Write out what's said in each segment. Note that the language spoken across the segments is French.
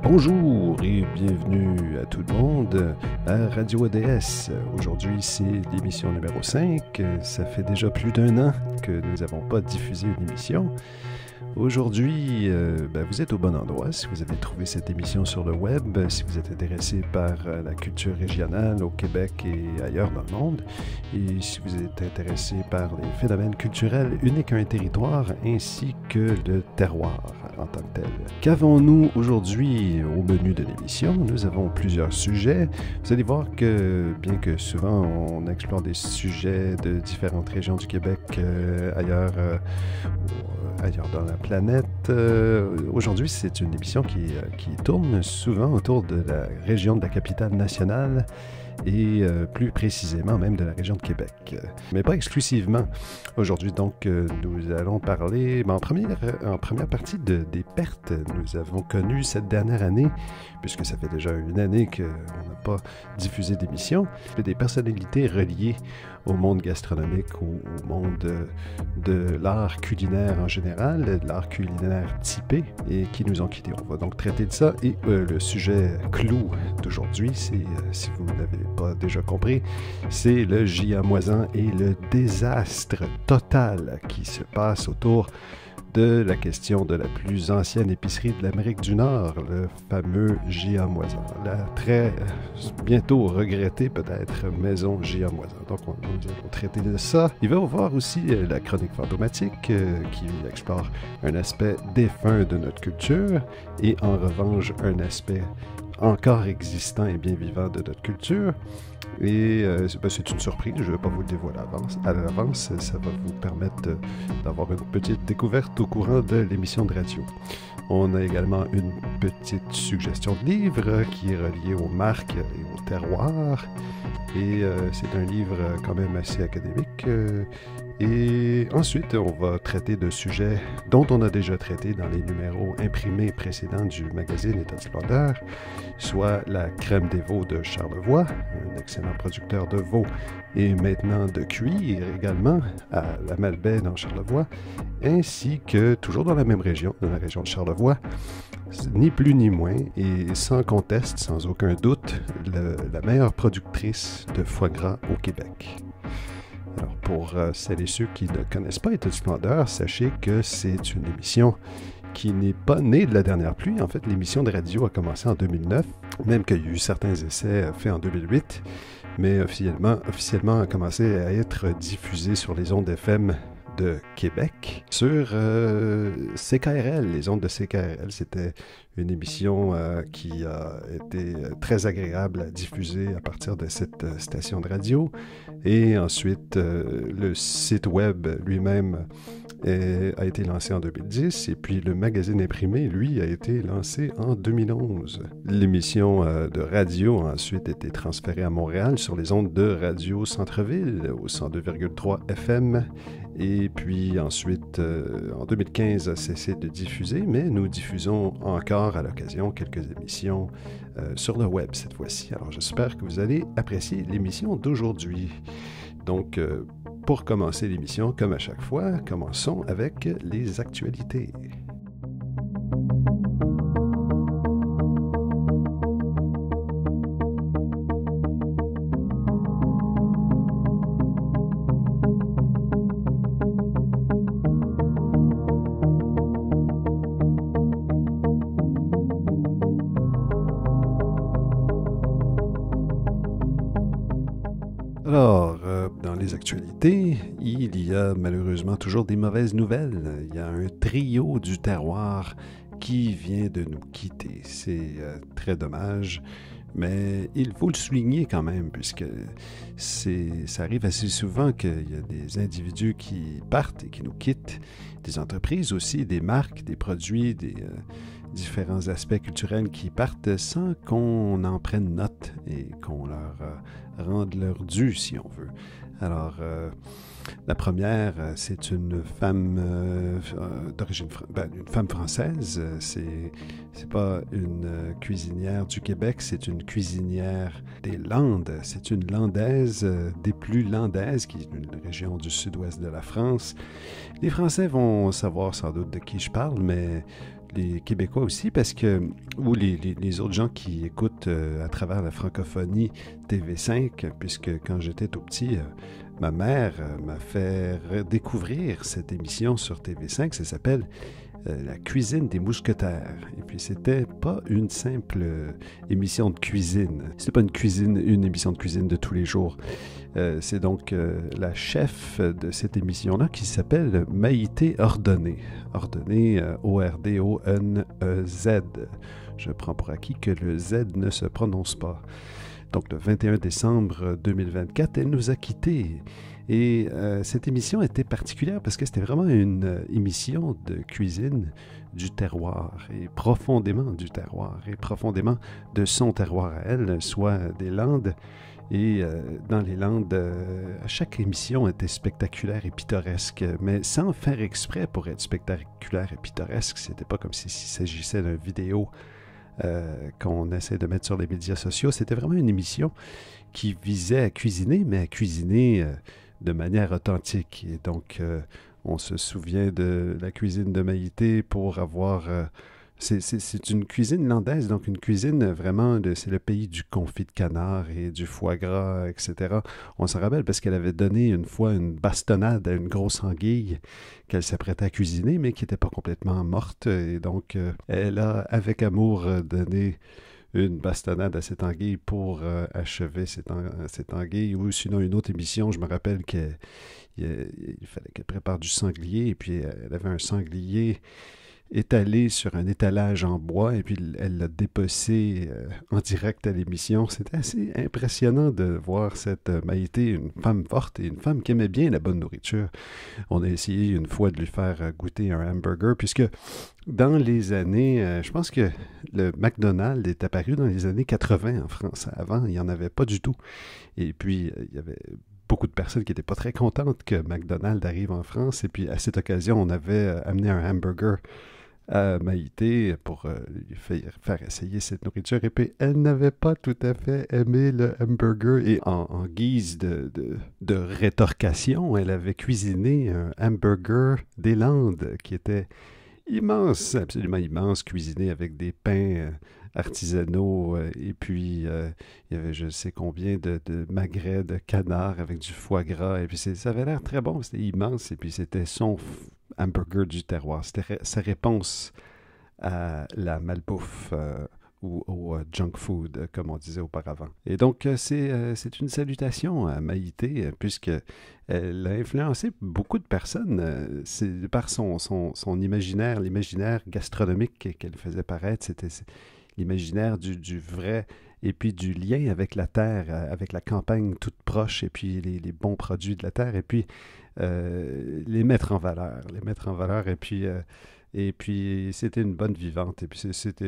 Bonjour et bienvenue à tout le monde à Radio ADS. Aujourd'hui, c'est l'émission numéro 5. Ça fait déjà plus d'un an que nous n'avons pas diffusé une émission. Aujourd'hui, vous êtes au bon endroit si vous avez trouvé cette émission sur le web, si vous êtes intéressé par la culture régionale au Québec et ailleurs dans le monde, et si vous êtes intéressé par les phénomènes culturels uniques à un territoire, ainsi que le terroir en tant que tel. Qu'avons-nous aujourd'hui au menu de l'émission? Nous avons plusieurs sujets. Vous allez voir que, bien que souvent on explore des sujets de différentes régions du Québec ailleurs dans la planète. Aujourd'hui, c'est une émission qui tourne souvent autour de la région de la capitale nationale et plus précisément même de la région de Québec. Mais pas exclusivement. Aujourd'hui, donc, nous allons parler en première partie des pertes nous avons connues cette dernière année, puisque ça fait déjà une année qu'on n'a pas diffusé d'émission, des personnalités reliées au monde gastronomique, au monde de l'art culinaire en général, de l'art culinaire typé, et qui nous ont quittés. On va donc traiter de ça. Et le sujet clou d'aujourd'hui, c'est, si vous n'avez pas déjà compris, c'est le giamoisan et le désastre total qui se passe autour de la question de la plus ancienne épicerie de l'Amérique du Nord, le fameux giamoisan, la très bientôt regrettée peut-être maison giamoisan. Donc nous allons traiter de ça. Il va y avoir aussi la chronique fantomatique qui explore un aspect défunt de notre culture et en revanche un aspect encore existant et bien vivant de notre culture. Et c'est une surprise, je ne vais pas vous le dévoiler à l'avance, ça va vous permettre d'avoir une petite découverte au courant de l'émission de radio. On a également une petite suggestion de livre qui est reliée aux marques et au terroir. Et c'est un livre quand même assez académique. Et ensuite, on va traiter de sujets dont on a déjà traité dans les numéros imprimés précédents du magazine État de splendeur, soit la crème des veaux de Charlevoix, un excellent producteur de veaux et maintenant de cuir également à la Malbaie dans Charlevoix, ainsi que, toujours dans la même région, dans la région de Charlevoix, ni plus ni moins, et sans conteste, sans aucun doute, la meilleure productrice de foie gras au Québec. Alors, pour celles et ceux qui ne connaissent pas État de splendeur, sachez que c'est une émission qui n'est pas née de la dernière pluie. En fait, l'émission de radio a commencé en 2009, même qu'il y a eu certains essais faits en 2008, mais officiellement a commencé à être diffusée sur les ondes FM de Québec, sur CKRL, les ondes de CKRL. C'était une émission qui a été très agréable à diffuser à partir de cette station de radio. Et ensuite, le site web lui-même a été lancé en 2010 et puis le magazine imprimé, lui, a été lancé en 2011. L'émission de radio a ensuite été transférée à Montréal sur les ondes de Radio Centre-Ville au 102,3 FM. Et puis ensuite, en 2015, a cessé de diffuser, mais nous diffusons encore à l'occasion quelques émissions sur le web cette fois-ci. Alors j'espère que vous allez apprécier l'émission d'aujourd'hui. Donc, pour commencer l'émission, comme à chaque fois, commençons avec les actualités. Alors, dans les actualités, il y a malheureusement toujours des mauvaises nouvelles. Il y a un trio du terroir qui vient de nous quitter. C'est très dommage. Mais il faut le souligner quand même, puisque ça arrive assez souvent qu'il y a des individus qui partent et qui nous quittent, des entreprises aussi, des marques, des produits, des différents aspects culturels qui partent sans qu'on en prenne note et qu'on leur rende leur dû, si on veut. Alors, la première, c'est une femme d'origine, une femme française. C'est pas une cuisinière du Québec, c'est une cuisinière des Landes. C'est une landaise, des plus landaises, qui est une région du sud-ouest de la France. Les Français vont savoir sans doute de qui je parle, mais les Québécois aussi, parce que, ou les autres gens qui écoutent à travers la francophonie TV5, puisque quand j'étais tout petit, ma mère m'a fait redécouvrir cette émission sur TV5, ça s'appelle La cuisine des mousquetaires. Et puis c'était pas une simple émission de cuisine, c'était pas une émission de cuisine de tous les jours. C'est donc la chef de cette émission-là qui s'appelle Maïté Ordonné. Ordonné, O-R-D-O-N-E-Z. Je prends pour acquis que le Z ne se prononce pas. Donc le 21 décembre 2024, elle nous a quittés. Et cette émission était particulière parce que c'était vraiment une émission de cuisine du terroir, et profondément du terroir, et profondément de son terroir à elle, soit des Landes. Et dans les Landes, chaque émission était spectaculaire et pittoresque, mais sans faire exprès pour être spectaculaire et pittoresque. C'était pas comme s'il s'agissait d'une vidéo qu'on essaie de mettre sur les médias sociaux. C'était vraiment une émission qui visait à cuisiner, mais à cuisiner de manière authentique. Et donc, on se souvient de la cuisine de Maïté pour avoir... c'est une cuisine landaise, donc une cuisine vraiment, c'est le pays du confit de canard et du foie gras, etc. On s'en rappelle parce qu'elle avait donné une fois une bastonnade à une grosse anguille qu'elle s'apprêtait à cuisiner, mais qui n'était pas complètement morte. Et donc, elle a, avec amour, donné une bastonnade à cette anguille pour achever cette anguille. Ou sinon, une autre émission, je me rappelle qu'il fallait qu'elle prépare du sanglier, et puis elle avait un sanglier étalé sur un étalage en bois, et puis elle l'a dépecé en direct à l'émission. C'était assez impressionnant de voir cette Maïté, une femme forte et une femme qui aimait bien la bonne nourriture. On a essayé une fois de lui faire goûter un hamburger, puisque dans les années, je pense que le McDonald's est apparu dans les années 80 en France. Avant, il n'y en avait pas du tout. Et puis, il y avait beaucoup de personnes qui n'étaient pas très contentes que McDonald's arrive en France. Et puis, à cette occasion, on avait amené un hamburger à Maïté pour lui faire essayer cette nourriture. Et puis, elle n'avait pas tout à fait aimé le hamburger. Et en guise de rétorcation, elle avait cuisiné un hamburger des Landes qui était immense, absolument immense, cuisiné avec des pains artisanaux. Et puis, il y avait je ne sais combien de magrets de canard avec du foie gras. Et puis, ça avait l'air très bon. C'était immense. Et puis, c'était son hamburger du terroir. C'était sa réponse à la malbouffe ou au junk food, comme on disait auparavant. Et donc, c'est une salutation à Maïté, puisque elle a influencé beaucoup de personnes. C'est par son imaginaire, l'imaginaire gastronomique qu'elle faisait paraître. C'était l'imaginaire du vrai, et puis du lien avec la terre, avec la campagne toute proche, et puis les bons produits de la terre, et puis les mettre en valeur, et puis c'était une bonne vivante, et puis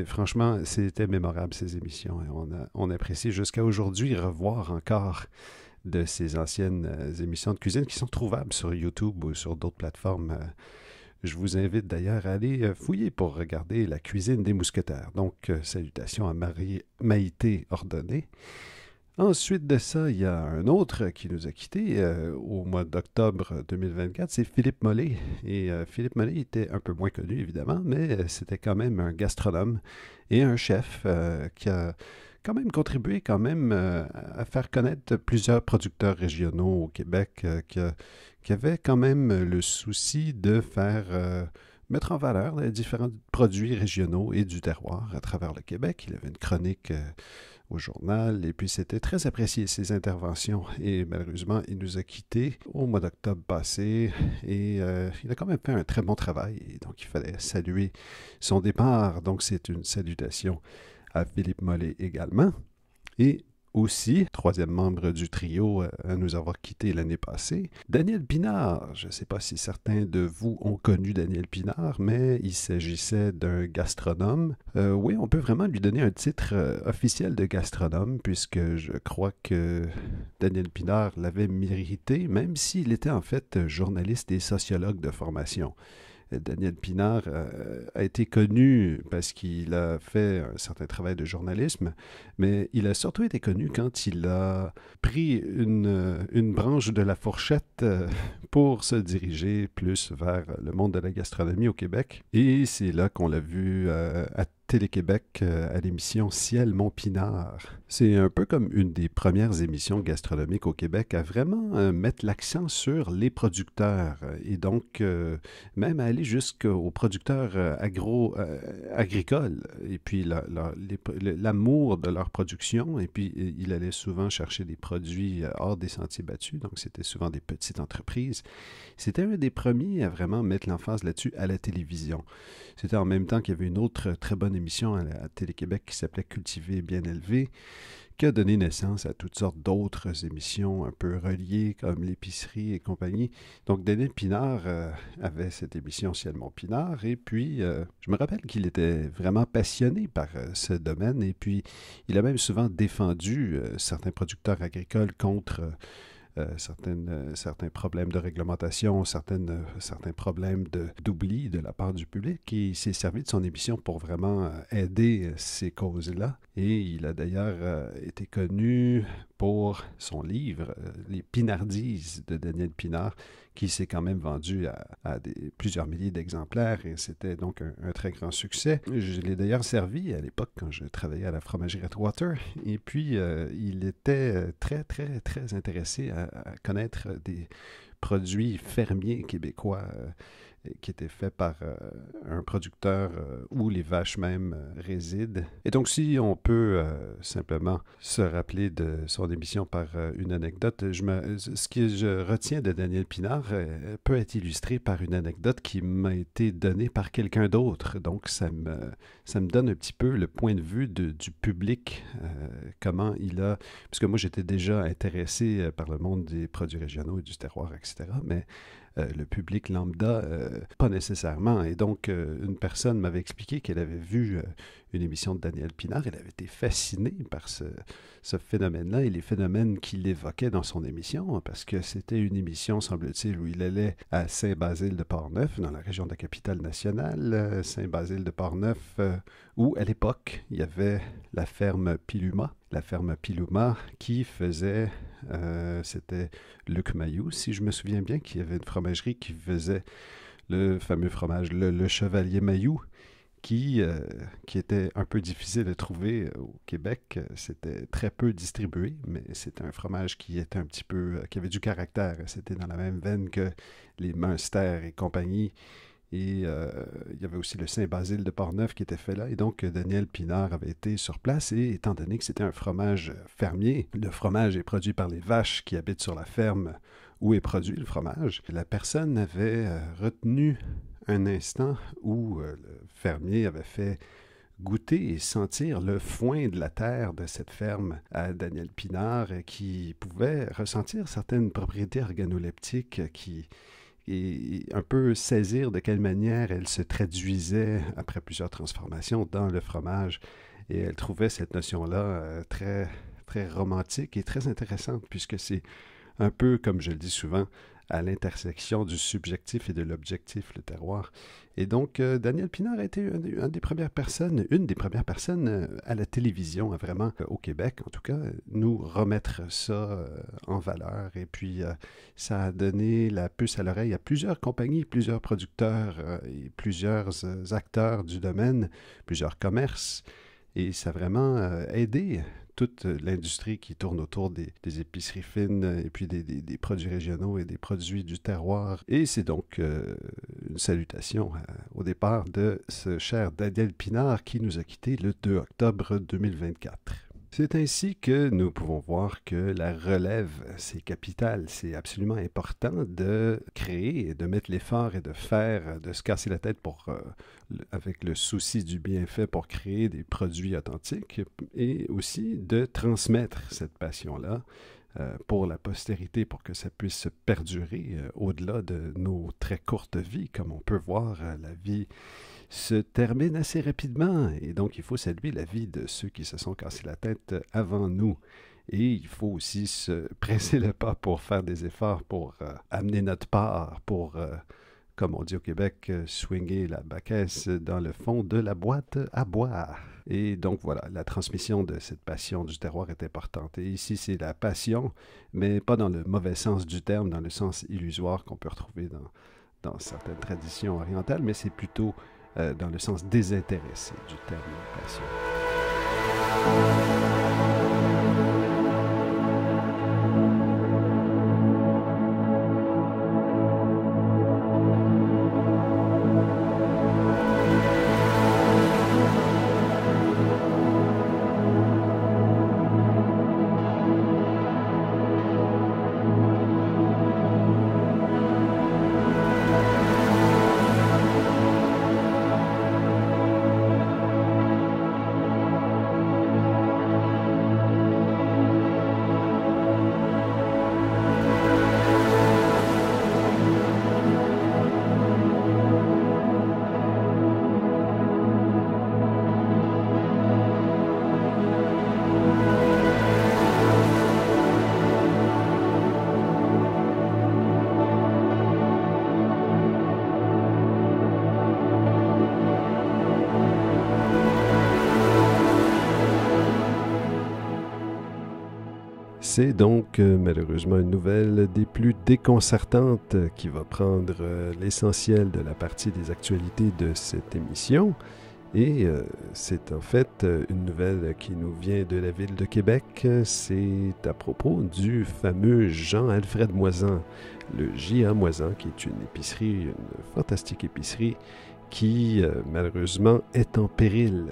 franchement, c'était mémorable ces émissions, et on apprécie jusqu'à aujourd'hui revoir encore de ces anciennes émissions de cuisine qui sont trouvables sur YouTube ou sur d'autres plateformes. Je vous invite d'ailleurs à aller fouiller pour regarder La cuisine des mousquetaires. Donc, salutations à Maïté Ordonné. Ensuite de ça, il y a un autre qui nous a quittés au mois d'octobre 2024, c'est Philippe Mollet. Et Philippe Mollet était un peu moins connu, évidemment, mais c'était quand même un gastronome et un chef qui a quand même contribué à faire connaître plusieurs producteurs régionaux au Québec qui avaient quand même le souci de faire mettre en valeur les différents produits régionaux et du terroir à travers le Québec. Il avait une chronique au journal, et puis c'était très apprécié ses interventions, et malheureusement il nous a quittés au mois d'octobre passé, et il a quand même fait un très bon travail, et donc il fallait saluer son départ. Donc c'est une salutation à Philippe Mollet également. Et aussi, troisième membre du trio à nous avoir quittés l'année passée, Daniel Pinard. Je ne sais pas si certains de vous ont connu Daniel Pinard, mais il s'agissait d'un gastronome. Oui, on peut vraiment lui donner un titre officiel de gastronome, puisque je crois que Daniel Pinard l'avait mérité, même s'il était en fait journaliste et sociologue de formation. Daniel Pinard a été connu parce qu'il a fait un certain travail de journalisme, mais il a surtout été connu quand il a pris une branche de la fourchette pour se diriger plus vers le monde de la gastronomie au Québec. Et c'est là qu'on l'a vu à Télé-Québec à l'émission Ciel Montpinard. C'est un peu comme une des premières émissions gastronomiques au Québec à vraiment mettre l'accent sur les producteurs et donc même à aller jusqu'aux producteurs agricoles et puis l'amour de leur production et puis il allait souvent chercher des produits hors des sentiers battus, donc c'était souvent des petites entreprises. C'était un des premiers à vraiment mettre l'emphase là-dessus à la télévision. C'était en même temps qu'il y avait une autre très bonne émission à Télé-Québec qui s'appelait Cultivé et bien élevé, qui a donné naissance à toutes sortes d'autres émissions un peu reliées comme l'épicerie et compagnie. Donc Daniel Pinard avait cette émission Ciel Montpinard et puis je me rappelle qu'il était vraiment passionné par ce domaine et puis il a même souvent défendu certains producteurs agricoles contre certains problèmes de réglementation, certains problèmes d'oubli de la part du public. Et il s'est servi de son émission pour vraiment aider ces causes-là. Et il a d'ailleurs été connu pour son livre, Les Pinardises de Daniel Pinard, qui s'est quand même vendu à plusieurs milliers d'exemplaires et c'était donc un très grand succès. Je l'ai d'ailleurs servi à l'époque quand je travaillais à la fromagerie Atwater et puis il était très, très, très intéressé à connaître des produits fermiers québécois qui étaient faits par un producteur où les vaches même résident. Et donc, si on peut simplement se rappeler de son émission par une anecdote, ce que je retiens de Daniel Pinard peut être illustré par une anecdote qui m'a été donnée par quelqu'un d'autre. Donc, ça me donne un petit peu le point de vue du public, comment il a... Puisque moi, j'étais déjà intéressé par le monde des produits régionaux et du terroir, etc., mais le public lambda, pas nécessairement. Et donc, une personne m'avait expliqué qu'elle avait vu une émission de Daniel Pinard. Elle avait été fascinée par ce phénomène-là et les phénomènes qu'il évoquait dans son émission, parce que c'était une émission, semble-t-il, où il allait à Saint-Basile-de-Portneuf, dans la région de la capitale nationale, Saint-Basile-de-Portneuf, où, à l'époque, il y avait la ferme Piluma. La ferme Piluma qui faisait, c'était Luc Mayou, si je me souviens bien, qui avait une fromagerie qui faisait le fameux fromage, le Chevalier Mayou, qui était un peu difficile à trouver au Québec. C'était très peu distribué, mais c'était un fromage qui était un petit peu, qui avait du caractère. C'était dans la même veine que les Munster et compagnie. Et il y avait aussi le Saint-Basile de Portneuf qui était fait là. Et donc, Daniel Pinard avait été sur place. Et étant donné que c'était un fromage fermier, le fromage est produit par les vaches qui habitent sur la ferme où est produit le fromage. La personne avait retenu un instant où le fermier avait fait goûter et sentir le foin de la terre de cette ferme à Daniel Pinard qui pouvait ressentir certaines propriétés organoleptiques et un peu saisir de quelle manière elle se traduisait après plusieurs transformations dans le fromage. Et elle trouvait cette notion-là très, très romantique et très intéressante, puisque c'est un peu, comme je le dis souvent, à l'intersection du subjectif et de l'objectif, le terroir. Et donc, Daniel Pinard a été une des premières personnes à la télévision, vraiment, au Québec, en tout cas, nous remettre ça en valeur. Et puis, ça a donné la puce à l'oreille à plusieurs compagnies, plusieurs producteurs et plusieurs acteurs du domaine, plusieurs commerces. Et ça a vraiment aidé toute l'industrie qui tourne autour des épiceries fines et puis des produits régionaux et des produits du terroir. Et c'est donc une salutation au départ de ce cher Daniel Pinard qui nous a quittés le 2 octobre 2024. C'est ainsi que nous pouvons voir que la relève, c'est capital, c'est absolument important de créer, de mettre l'effort et de faire, de se casser la tête avec le souci du bienfait pour créer des produits authentiques et aussi de transmettre cette passion-là pour la postérité, pour que ça puisse perdurer au-delà de nos très courtes vies. Comme on peut voir, la vie se termine assez rapidement et donc il faut saluer la vie de ceux qui se sont cassés la tête avant nous. Et il faut aussi se presser le pas pour faire des efforts pour amener notre part, pour, comme on dit au Québec, swinger la baquesse dans le fond de la boîte à boire. Et donc voilà, la transmission de cette passion du terroir est importante. Et ici, c'est la passion, mais pas dans le mauvais sens du terme, dans le sens illusoire qu'on peut retrouver dans certaines traditions orientales, mais c'est plutôt dans le sens désintéressé du terme passion. C'est donc malheureusement une nouvelle des plus déconcertantes qui va prendre l'essentiel de la partie des actualités de cette émission. Et c'est en fait une nouvelle qui nous vient de la ville de Québec. C'est à propos du fameux Jean-Alfred Moisan, le J.A. Moisan, qui est une épicerie, une fantastique épicerie, qui malheureusement est en péril.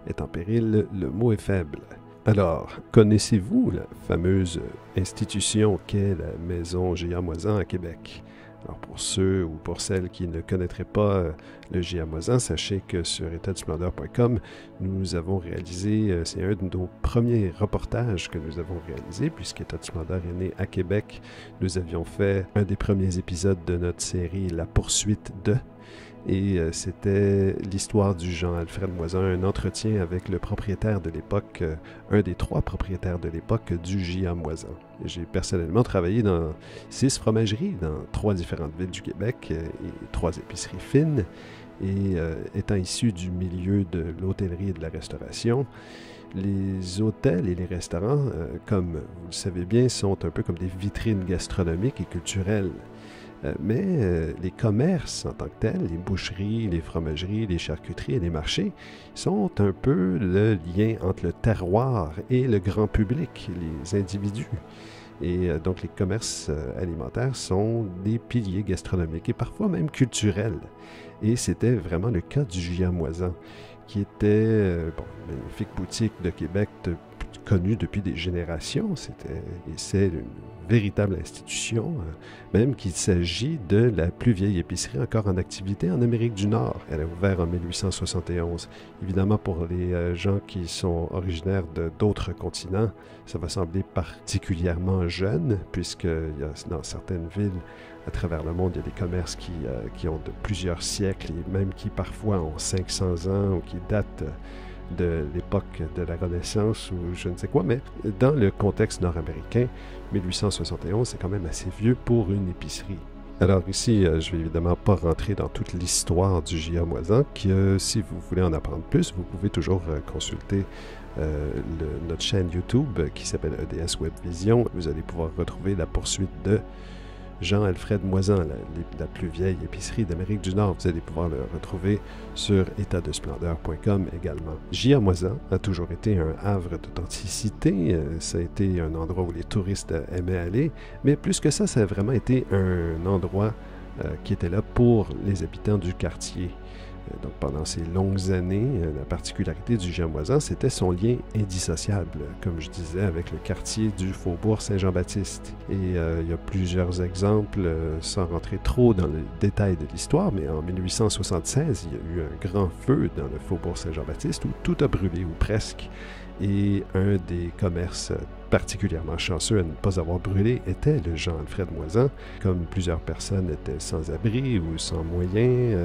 Est en péril, le mot est faible. Alors, connaissez-vous la fameuse institution qu'est la Maison J.A. Moisan à Québec? Alors, pour ceux ou pour celles qui ne connaîtraient pas le J.A. Moisan, sachez que sur étatdusplendeur.com, nous avons réalisé, c'est un de nos premiers reportages que nous avons réalisé, puisqu'État du Splendeur est né à Québec. Nous avions fait un des premiers épisodes de notre série La poursuite de... Et c'était l'histoire du Jean-Alfred Moisan, un entretien avec le propriétaire de l'époque, un des 3 propriétaires de l'époque du J.A. Moisan. J'ai personnellement travaillé dans 6 fromageries dans 3 différentes villes du Québec et 3 épiceries fines. Et étant issu du milieu de l'hôtellerie et de la restauration, les hôtels et les restaurants, comme vous le savez bien, sont un peu comme des vitrines gastronomiques et culturelles. Mais les commerces en tant que tels, les boucheries, les fromageries, les charcuteries et les marchés sont un peu le lien entre le terroir et le grand public, les individus. Et donc les commerces alimentaires sont des piliers gastronomiques et parfois même culturels. Et c'était vraiment le cas du J.A. Moisan, qui était une magnifique boutique de Québec connue depuis des générations. C'est une véritable institution, même qu'il s'agit de la plus vieille épicerie encore en activité en Amérique du Nord. Elle a ouvert en 1871. Évidemment, pour les gens qui sont originaires d'autres continents, ça va sembler particulièrement jeune, puisque dans certaines villes à travers le monde, il y a des commerces qui ont de plusieurs siècles et même qui parfois ont 500 ans ou qui datent de l'époque de la Renaissance ou je ne sais quoi, mais dans le contexte nord-américain, 1871, c'est quand même assez vieux pour une épicerie. Alors ici, je vais évidemment pas rentrer dans toute l'histoire du J.A. Moisan, que si vous voulez en apprendre plus, vous pouvez toujours consulter notre chaîne YouTube qui s'appelle EDS Web Vision. Vous allez pouvoir retrouver la poursuite de Jean-Alfred Moisan, la plus vieille épicerie d'Amérique du Nord. Vous allez pouvoir le retrouver sur étatdesplendeur.com également. J.A. Moisan a toujours été un havre d'authenticité. Ça a été un endroit où les touristes aimaient aller. Mais plus que ça, ça a vraiment été un endroit qui était là pour les habitants du quartier. Donc pendant ces longues années, la particularité du Giamoisan, c'était son lien indissociable, comme je disais, avec le quartier du Faubourg Saint-Jean-Baptiste. Et il y a plusieurs exemples, sans rentrer trop dans le détail de l'histoire, mais en 1876, il y a eu un grand feu dans le Faubourg Saint-Jean-Baptiste où tout a brûlé, ou presque. Et un des commerces particulièrement chanceux à ne pas avoir brûlé était le Jean-Alfred Moisan. Comme plusieurs personnes étaient sans abri ou sans moyens,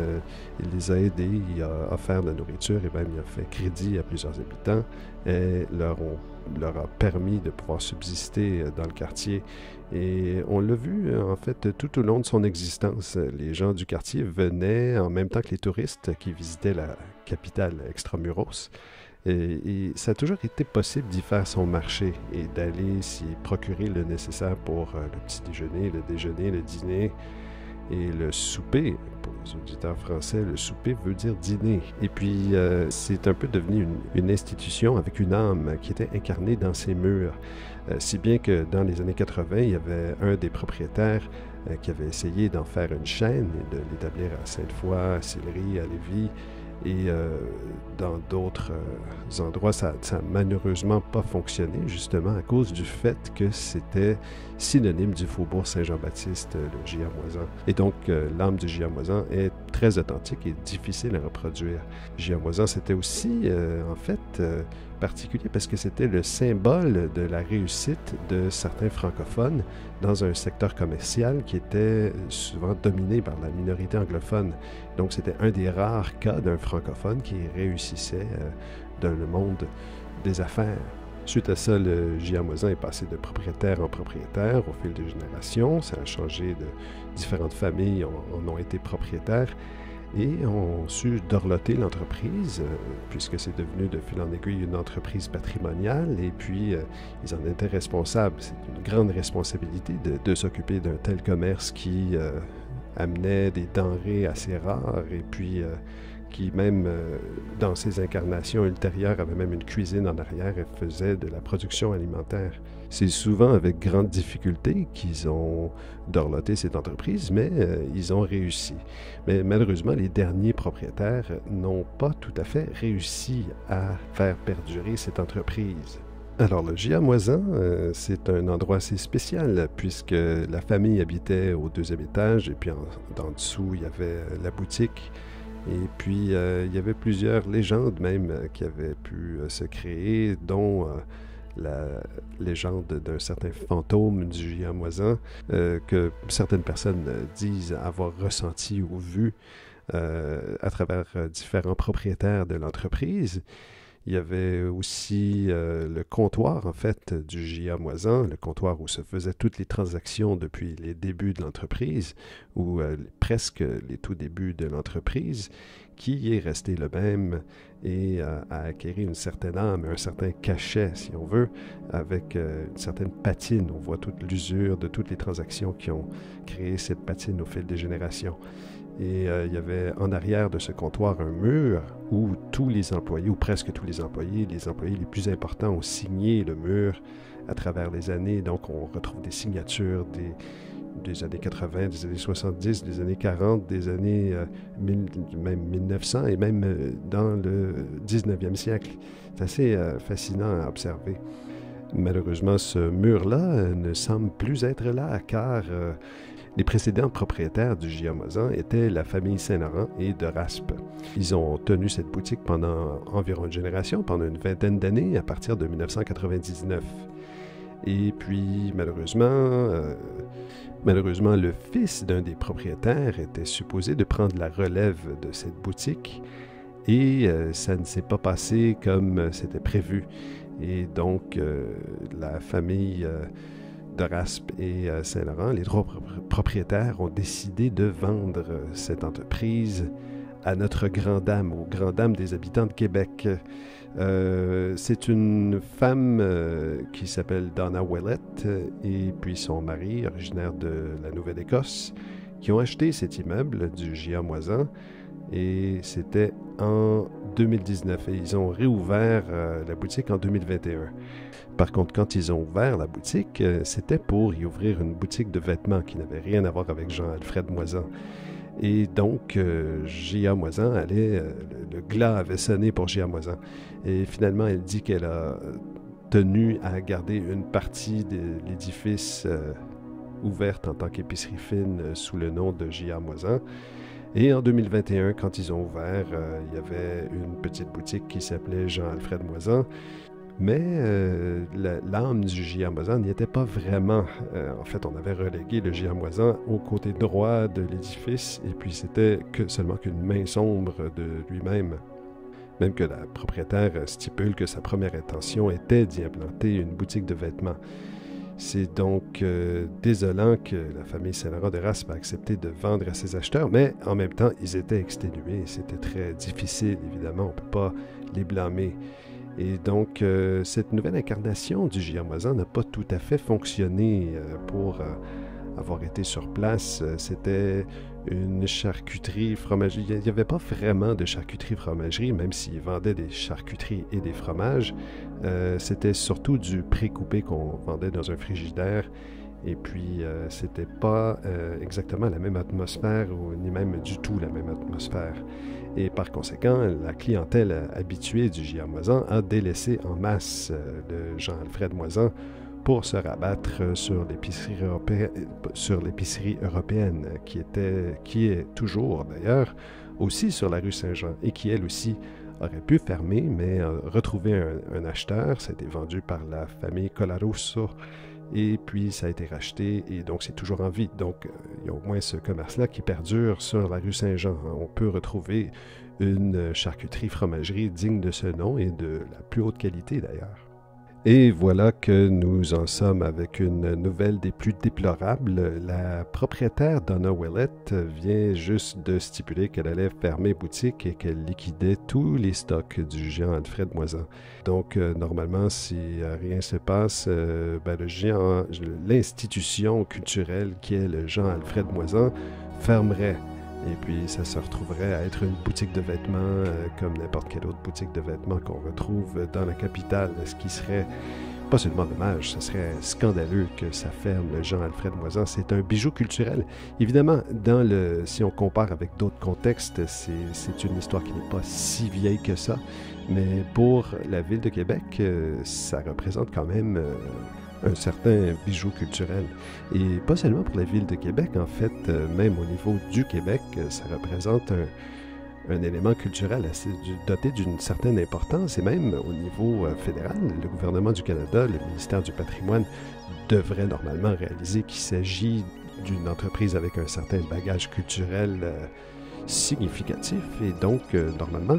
il les a aidés, il a offert de la nourriture et même il a fait crédit à plusieurs habitants et leur a permis de pouvoir subsister dans le quartier. Et on l'a vu, en fait, tout au long de son existence. Les gens du quartier venaient en même temps que les touristes qui visitaient la capitale extramuros. Et ça a toujours été possible d'y faire son marché et d'aller s'y procurer le nécessaire pour le petit déjeuner, le dîner et le souper. Pour les auditeurs français, le souper veut dire dîner. Et puis, c'est un peu devenu une institution avec une âme qui était incarnée dans ses murs. Si bien que dans les années 80, il y avait un des propriétaires qui avait essayé d'en faire une chaîne et de l'établir à Sainte-Foy, à Sillery, à Lévis. Et dans d'autres endroits, ça n'a malheureusement pas fonctionné, justement à cause du fait que c'était synonyme du Faubourg Saint-Jean-Baptiste, le Giamoisan. Et donc, l'âme du Giamoisan est très authentique et difficile à reproduire. Giamoisan, c'était aussi, en fait, particulier parce que c'était le symbole de la réussite de certains francophones dans un secteur commercial qui était souvent dominé par la minorité anglophone. Donc, c'était un des rares cas d'un francophone qui réussissait dans le monde des affaires. Suite à ça, le Giamoisan est passé de propriétaire en propriétaire au fil des générations. Ça a changé de différentes familles en ont été propriétaires et ont su dorloter l'entreprise puisque c'est devenu de fil en aiguille une entreprise patrimoniale et puis ils en étaient responsables. C'est une grande responsabilité de s'occuper d'un tel commerce qui amenait des denrées assez rares et puis qui même dans ses incarnations ultérieures avait même une cuisine en arrière et faisait de la production alimentaire. C'est souvent avec grande difficulté qu'ils ont dorloté cette entreprise, mais ils ont réussi. Mais malheureusement, les derniers propriétaires n'ont pas tout à fait réussi à faire perdurer cette entreprise. Alors, le Giamoisan, c'est un endroit assez spécial puisque la famille habitait au deuxième étage et puis en dessous, il y avait la boutique. Et puis, il y avait plusieurs légendes même qui avaient pu se créer, dont la légende d'un certain fantôme du Giamoisan que certaines personnes disent avoir ressenti ou vu à travers différents propriétaires de l'entreprise. Il y avait aussi le comptoir, en fait, du Giamoisan, le comptoir où se faisaient toutes les transactions depuis les débuts de l'entreprise, ou presque les tout débuts de l'entreprise, qui est resté le même et a acquéri une certaine âme, un certain cachet, si on veut, avec une certaine patine. On voit toute l'usure de toutes les transactions qui ont créé cette patine au fil des générations. Et il y avait en arrière de ce comptoir un mur où tous les employés, ou presque tous les employés les plus importants ont signé le mur à travers les années. Donc, on retrouve des signatures des années 80, des années 70, des années 40, des années même 1900 et même dans le 19e siècle. C'est assez fascinant à observer. Malheureusement, ce mur-là ne semble plus être là car les précédents propriétaires du Giamoisan étaient la famille Saint-Laurent et de Raspe. Ils ont tenu cette boutique pendant environ une génération, pendant une vingtaine d'années, à partir de 1999. Et puis, malheureusement, le fils d'un des propriétaires était supposé de prendre la relève de cette boutique et ça ne s'est pas passé comme c'était prévu. Et donc, la famille de Raspe et Saint-Laurent, les trois propriétaires ont décidé de vendre cette entreprise à notre grande dame, aux grandes dames des habitants de Québec. C'est une femme qui s'appelle Donna Willett et puis son mari, originaire de la Nouvelle-Écosse, qui ont acheté cet immeuble du Giamoisan et c'était en 2019 et ils ont réouvert la boutique en 2021. Par contre, quand ils ont ouvert la boutique, c'était pour y ouvrir une boutique de vêtements qui n'avait rien à voir avec Jean-Alfred Moisan. Et donc, J.A. Moisan le glas avait sonné pour J.A. Moisan. Et finalement, elle dit qu'elle a tenu à garder une partie de l'édifice ouverte en tant qu'épicerie fine sous le nom de J.A. Moisan. Et en 2021, quand ils ont ouvert, il y avait une petite boutique qui s'appelait Jean-Alfred Moisan. Mais l'âme du J.A. Moisan n'y était pas vraiment. En fait, on avait relégué le J.A. Moisan au côté droit de l'édifice, et puis c'était seulement qu'une main sombre de lui-même. Même que la propriétaire stipule que sa première intention était d'y implanter une boutique de vêtements. C'est donc désolant que la famille Saint-Laurent de Raspe a accepté de vendre à ses acheteurs, mais en même temps, ils étaient exténués. C'était très difficile, évidemment, on ne peut pas les blâmer. Et donc, cette nouvelle incarnation du J.A. Moisan n'a pas tout à fait fonctionné pour avoir été sur place. C'était une charcuterie fromagerie. Il n'y avait pas vraiment de charcuterie fromagerie, même s'ils vendaient des charcuteries et des fromages. C'était surtout du pré-coupé qu'on vendait dans un frigidaire. Et puis, c'était pas exactement la même atmosphère, ni même du tout la même atmosphère. Et par conséquent, la clientèle habituée du J.A. Moisan a délaissé en masse le Jean-Alfred Moisan pour se rabattre sur l'épicerie européenne, qui est toujours d'ailleurs aussi sur la rue Saint-Jean et qui elle aussi aurait pu fermer, mais a retrouvé un acheteur. Ça a été vendu par la famille Colarusso et puis ça a été racheté et donc c'est toujours en vie. Donc il y a au moins ce commerce-là qui perdure sur la rue Saint-Jean. On peut retrouver une charcuterie-fromagerie digne de ce nom et de la plus haute qualité d'ailleurs. Et voilà que nous en sommes avec une nouvelle des plus déplorables. La propriétaire Donna Willett vient juste de stipuler qu'elle allait fermer boutique et qu'elle liquidait tous les stocks du géant Alfred Moisan. Donc, normalement, si rien se passe, l'institution culturelle qui est le Jean Alfred Moisan fermerait. Et puis, ça se retrouverait à être une boutique de vêtements comme n'importe quelle autre boutique de vêtements qu'on retrouve dans la capitale, ce qui serait pas seulement dommage, ce serait scandaleux que ça ferme le Jean-Alfred Moisan. C'est un bijou culturel. Évidemment, si on compare avec d'autres contextes, c'est une histoire qui n'est pas si vieille que ça, mais pour la ville de Québec, ça représente quand même un certain bijou culturel. Et pas seulement pour la ville de Québec, en fait, même au niveau du Québec, ça représente un élément culturel doté d'une certaine importance, et même au niveau fédéral, le gouvernement du Canada, le ministère du patrimoine, devrait normalement réaliser qu'il s'agit d'une entreprise avec un certain bagage culturel significatif, et donc, normalement,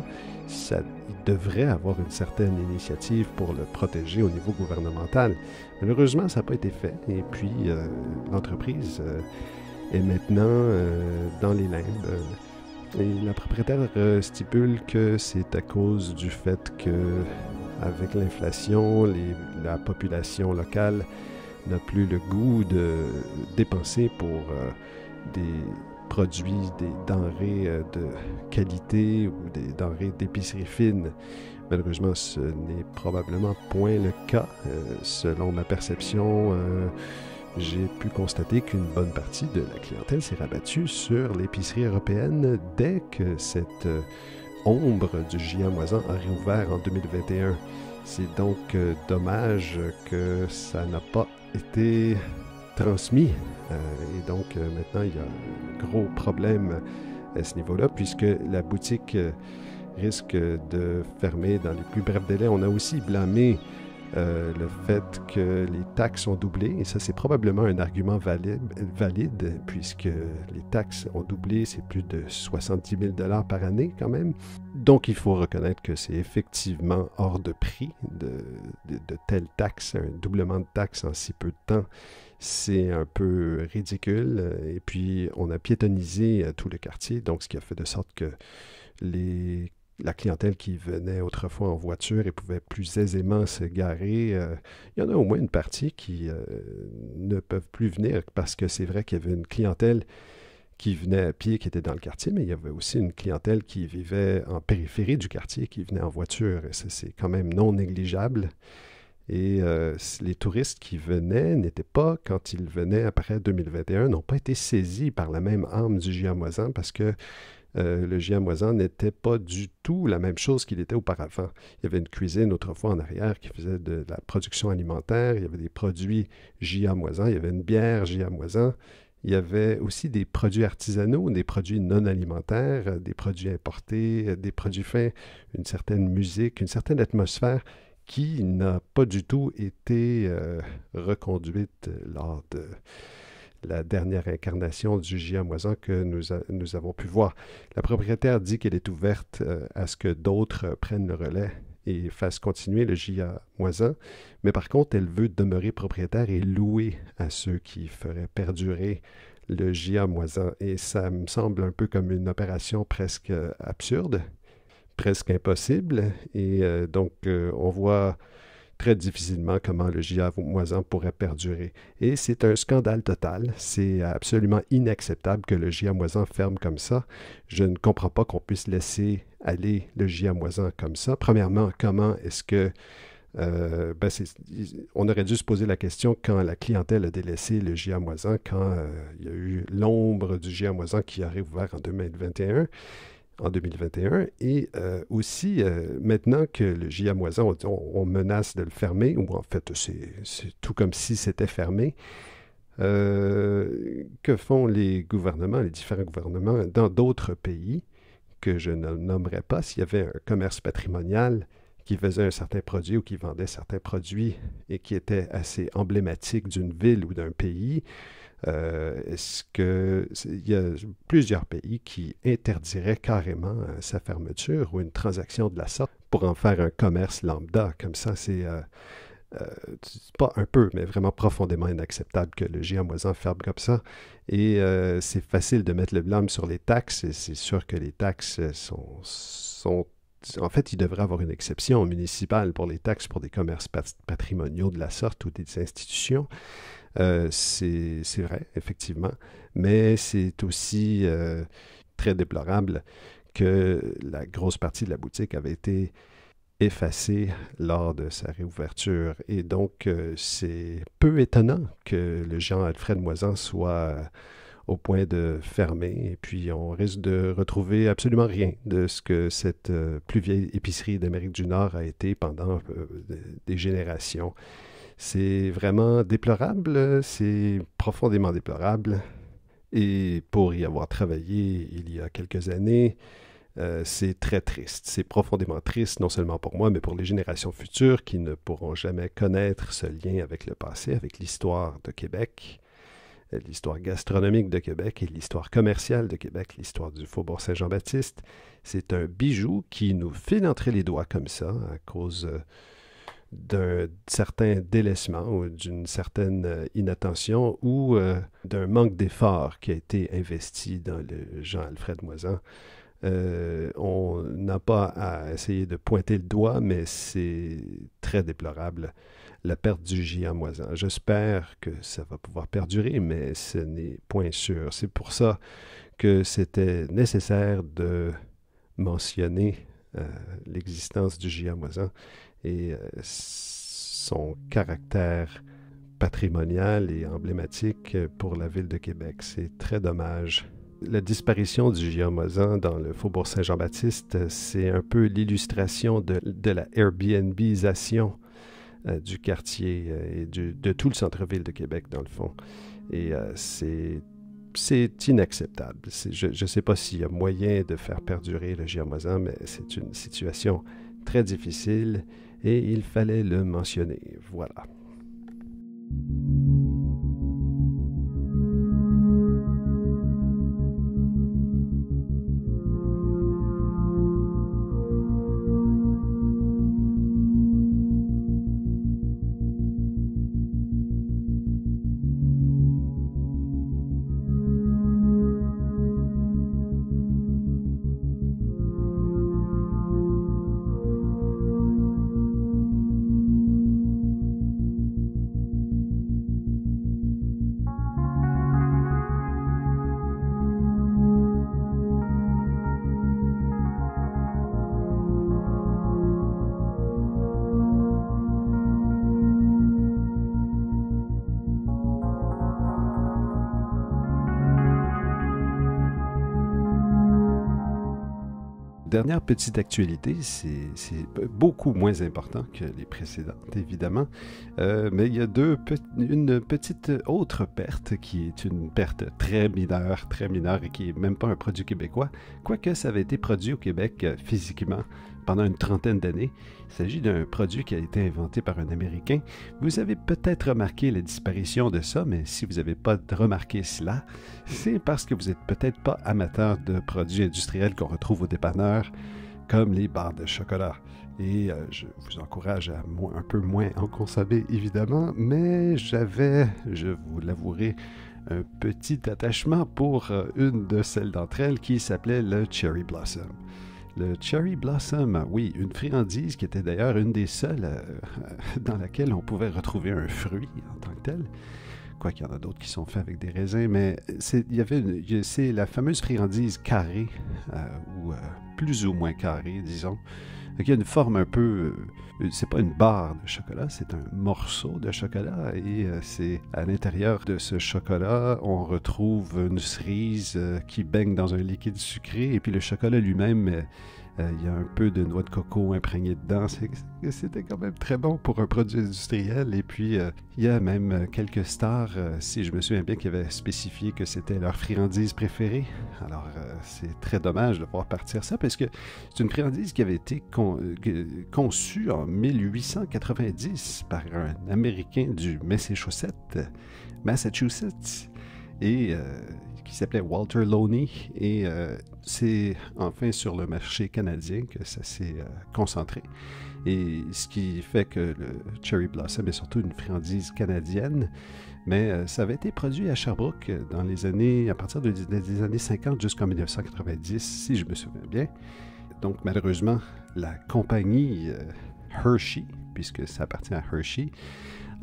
il devrait avoir une certaine initiative pour le protéger au niveau gouvernemental. Malheureusement, ça n'a pas été fait, et puis l'entreprise est maintenant dans les limbes. Et la propriétaire stipule que c'est à cause du fait que, avec l'inflation, la population locale n'a plus le goût de dépenser pour des produits, des denrées de qualité ou des denrées d'épicerie fine. Malheureusement, ce n'est probablement point le cas. Selon ma perception, j'ai pu constater qu'une bonne partie de la clientèle s'est rabattue sur l'épicerie européenne dès que cette ombre du J.A. Moisan a réouvert en 2021. C'est donc dommage que ça n'a pas été transmis. Et donc, maintenant, il y a un gros problème à ce niveau-là, puisque la boutique risque de fermer dans les plus brefs délais. On a aussi blâmé le fait que les taxes ont doublé, et ça, c'est probablement un argument valide, puisque les taxes ont doublé, c'est plus de 70 000 $ par année quand même. Donc, il faut reconnaître que c'est effectivement hors de prix de telles taxes, un doublement de taxes en si peu de temps. C'est un peu ridicule, et puis on a piétonnisé tout le quartier, donc ce qui a fait de sorte que la clientèle qui venait autrefois en voiture et pouvait plus aisément se garer, il y en a au moins une partie qui ne peuvent plus venir, parce que c'est vrai qu'il y avait une clientèle qui venait à pied, qui était dans le quartier, mais il y avait aussi une clientèle qui vivait en périphérie du quartier, qui venait en voiture, et c'est quand même non négligeable. Et les touristes qui venaient n'étaient pas, quand ils venaient après 2021, n'ont pas été saisis par la même âme du giamoisan parce que le giamoisan n'était pas du tout la même chose qu'il était auparavant. Il y avait une cuisine autrefois en arrière qui faisait de la production alimentaire, il y avait des produits giamoisans, il y avait une bière giamoisan, il y avait aussi des produits artisanaux, des produits non alimentaires, des produits importés, des produits fins, une certaine musique, une certaine atmosphère qui n'a pas du tout été reconduite lors de la dernière incarnation du giamoisan que nous avons pu voir. La propriétaire dit qu'elle est ouverte à ce que d'autres prennent le relais et fassent continuer le giamoisan, mais par contre, elle veut demeurer propriétaire et louer à ceux qui feraient perdurer le giamoisan. Et ça me semble un peu comme une opération presque absurde, presque impossible. Et donc, on voit très difficilement comment le giamoisan pourrait perdurer. Et c'est un scandale total. C'est absolument inacceptable que le giamoisan ferme comme ça. Je ne comprends pas qu'on puisse laisser aller le giamoisan comme ça. Premièrement, comment est-ce que on aurait dû se poser la question quand la clientèle a délaissé le giamoisan, quand il y a eu l'ombre du giamoisan qui a réouvert en 2021 et aussi maintenant que le giamoisan, on menace de le fermer, ou en fait c'est tout comme si c'était fermé. Que font les gouvernements, les différents gouvernements dans d'autres pays que je ne nommerai pas? S'il y avait un commerce patrimonial qui faisait un certain produit ou qui vendait certains produits et qui était assez emblématique d'une ville ou d'un pays, il y a plusieurs pays qui interdiraient carrément sa fermeture ou une transaction de la sorte pour en faire un commerce lambda. Comme ça, c'est pas un peu, mais vraiment profondément inacceptable que le giamoisan ferme comme ça. Et c'est facile de mettre le blâme sur les taxes. Et c'est sûr que les taxes sont en fait, il devrait avoir une exception municipale pour les taxes pour des commerces patrimoniaux de la sorte ou des institutions. C'est vrai, effectivement, mais c'est aussi très déplorable que la grosse partie de la boutique avait été effacée lors de sa réouverture. Et donc, c'est peu étonnant que le géant Alfred Moisan soit au point de fermer. Et puis, on risque de retrouver absolument rien de ce que cette plus vieille épicerie d'Amérique du Nord a été pendant des générations. C'est vraiment déplorable, c'est profondément déplorable. Et pour y avoir travaillé il y a quelques années, c'est très triste. C'est profondément triste, non seulement pour moi, mais pour les générations futures qui ne pourront jamais connaître ce lien avec le passé, avec l'histoire de Québec, l'histoire gastronomique de Québec et l'histoire commerciale de Québec, l'histoire du Faubourg Saint-Jean-Baptiste. C'est un bijou qui nous file entre les doigts comme ça à cause d'un certain délaissement ou d'une certaine inattention ou d'un manque d'effort qui a été investi dans le Jean-Alfred Moisan. On n'a pas à essayer de pointer le doigt, mais c'est très déplorable, la perte du giamoisan. J'espère que ça va pouvoir perdurer, mais ce n'est point sûr. C'est pour ça que c'était nécessaire de mentionner l'existence du giamoisan et son caractère patrimonial et emblématique pour la ville de Québec. C'est très dommage. La disparition du giamoisan dans le Faubourg Saint-Jean-Baptiste, c'est un peu l'illustration de la Airbnbisation du quartier et de tout le centre-ville de Québec, dans le fond. Et c'est inacceptable. Je ne sais pas s'il y a moyen de faire perdurer le giamoisan, mais c'est une situation très difficile et il fallait le mentionner. Voilà. Dernière petite actualité, c'est beaucoup moins important que les précédentes, évidemment, mais il y a une petite autre perte qui est une perte très mineure et qui n'est même pas un produit québécois, quoique ça avait été produit au Québec physiquement pendant une trentaine d'années. Il s'agit d'un produit qui a été inventé par un Américain. Vous avez peut-être remarqué la disparition de ça, mais si vous n'avez pas remarqué cela, c'est parce que vous n'êtes peut-être pas amateur de produits industriels qu'on retrouve au dépanneur, comme les barres de chocolat. Et je vous encourage à un peu moins en consommer, évidemment, mais j'avais, je vous l'avouerai, un petit attachement pour une de celles d'entre elles qui s'appelait le Cherry Blossom. Le Cherry Blossom, oui, une friandise qui était d'ailleurs une des seules dans laquelle on pouvait retrouver un fruit en tant que tel. Quoiqu'il y en a d'autres qui sont faits avec des raisins, mais c'est la fameuse friandise carrée, ou plus ou moins carrée, disons. Donc, il y a une forme un peu... c'est pas une barre de chocolat, c'est un morceau de chocolat, et c'est à l'intérieur de ce chocolat, on retrouve une cerise qui baigne dans un liquide sucré, et puis le chocolat lui-même... il y a un peu de noix de coco imprégné dedans. C'était quand même très bon pour un produit industriel. Et puis, il y a même quelques stars, si je me souviens bien, qui avaient spécifié que c'était leur friandise préférée. Alors, c'est très dommage de voir partir ça, parce que c'est une friandise qui avait été conçue en 1890 par un Américain du Massachusetts. Et qui s'appelait Walter Loney, et c'est enfin sur le marché canadien que ça s'est concentré. Et ce qui fait que le Cherry Blossom est surtout une friandise canadienne, mais ça avait été produit à Sherbrooke dans les années, à partir des années 50 jusqu'en 1990, si je me souviens bien. Donc malheureusement, la compagnie Hershey, puisque ça appartient à Hershey,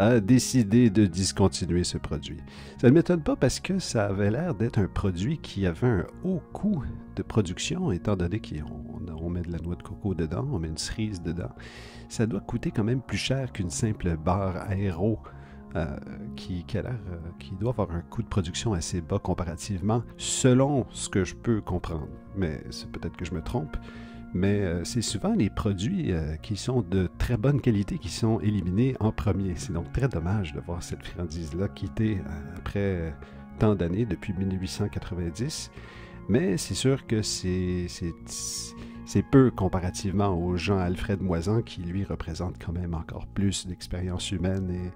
a décidé de discontinuer ce produit. Ça ne m'étonne pas parce que ça avait l'air d'être un produit qui avait un haut coût de production, étant donné qu'on met de la noix de coco dedans, on met une cerise dedans. Ça doit coûter quand même plus cher qu'une simple barre aéro qui doit avoir un coût de production assez bas comparativement, selon ce que je peux comprendre. Mais c'est peut-être que je me trompe. Mais c'est souvent les produits qui sont de très bonne qualité qui sont éliminés en premier. C'est donc très dommage de voir cette friandise-là quitter après tant d'années, depuis 1890. Mais c'est sûr que c'est peu comparativement aux Jean-Alfred Moisan qui, lui, représente quand même encore plus d'expérience humaine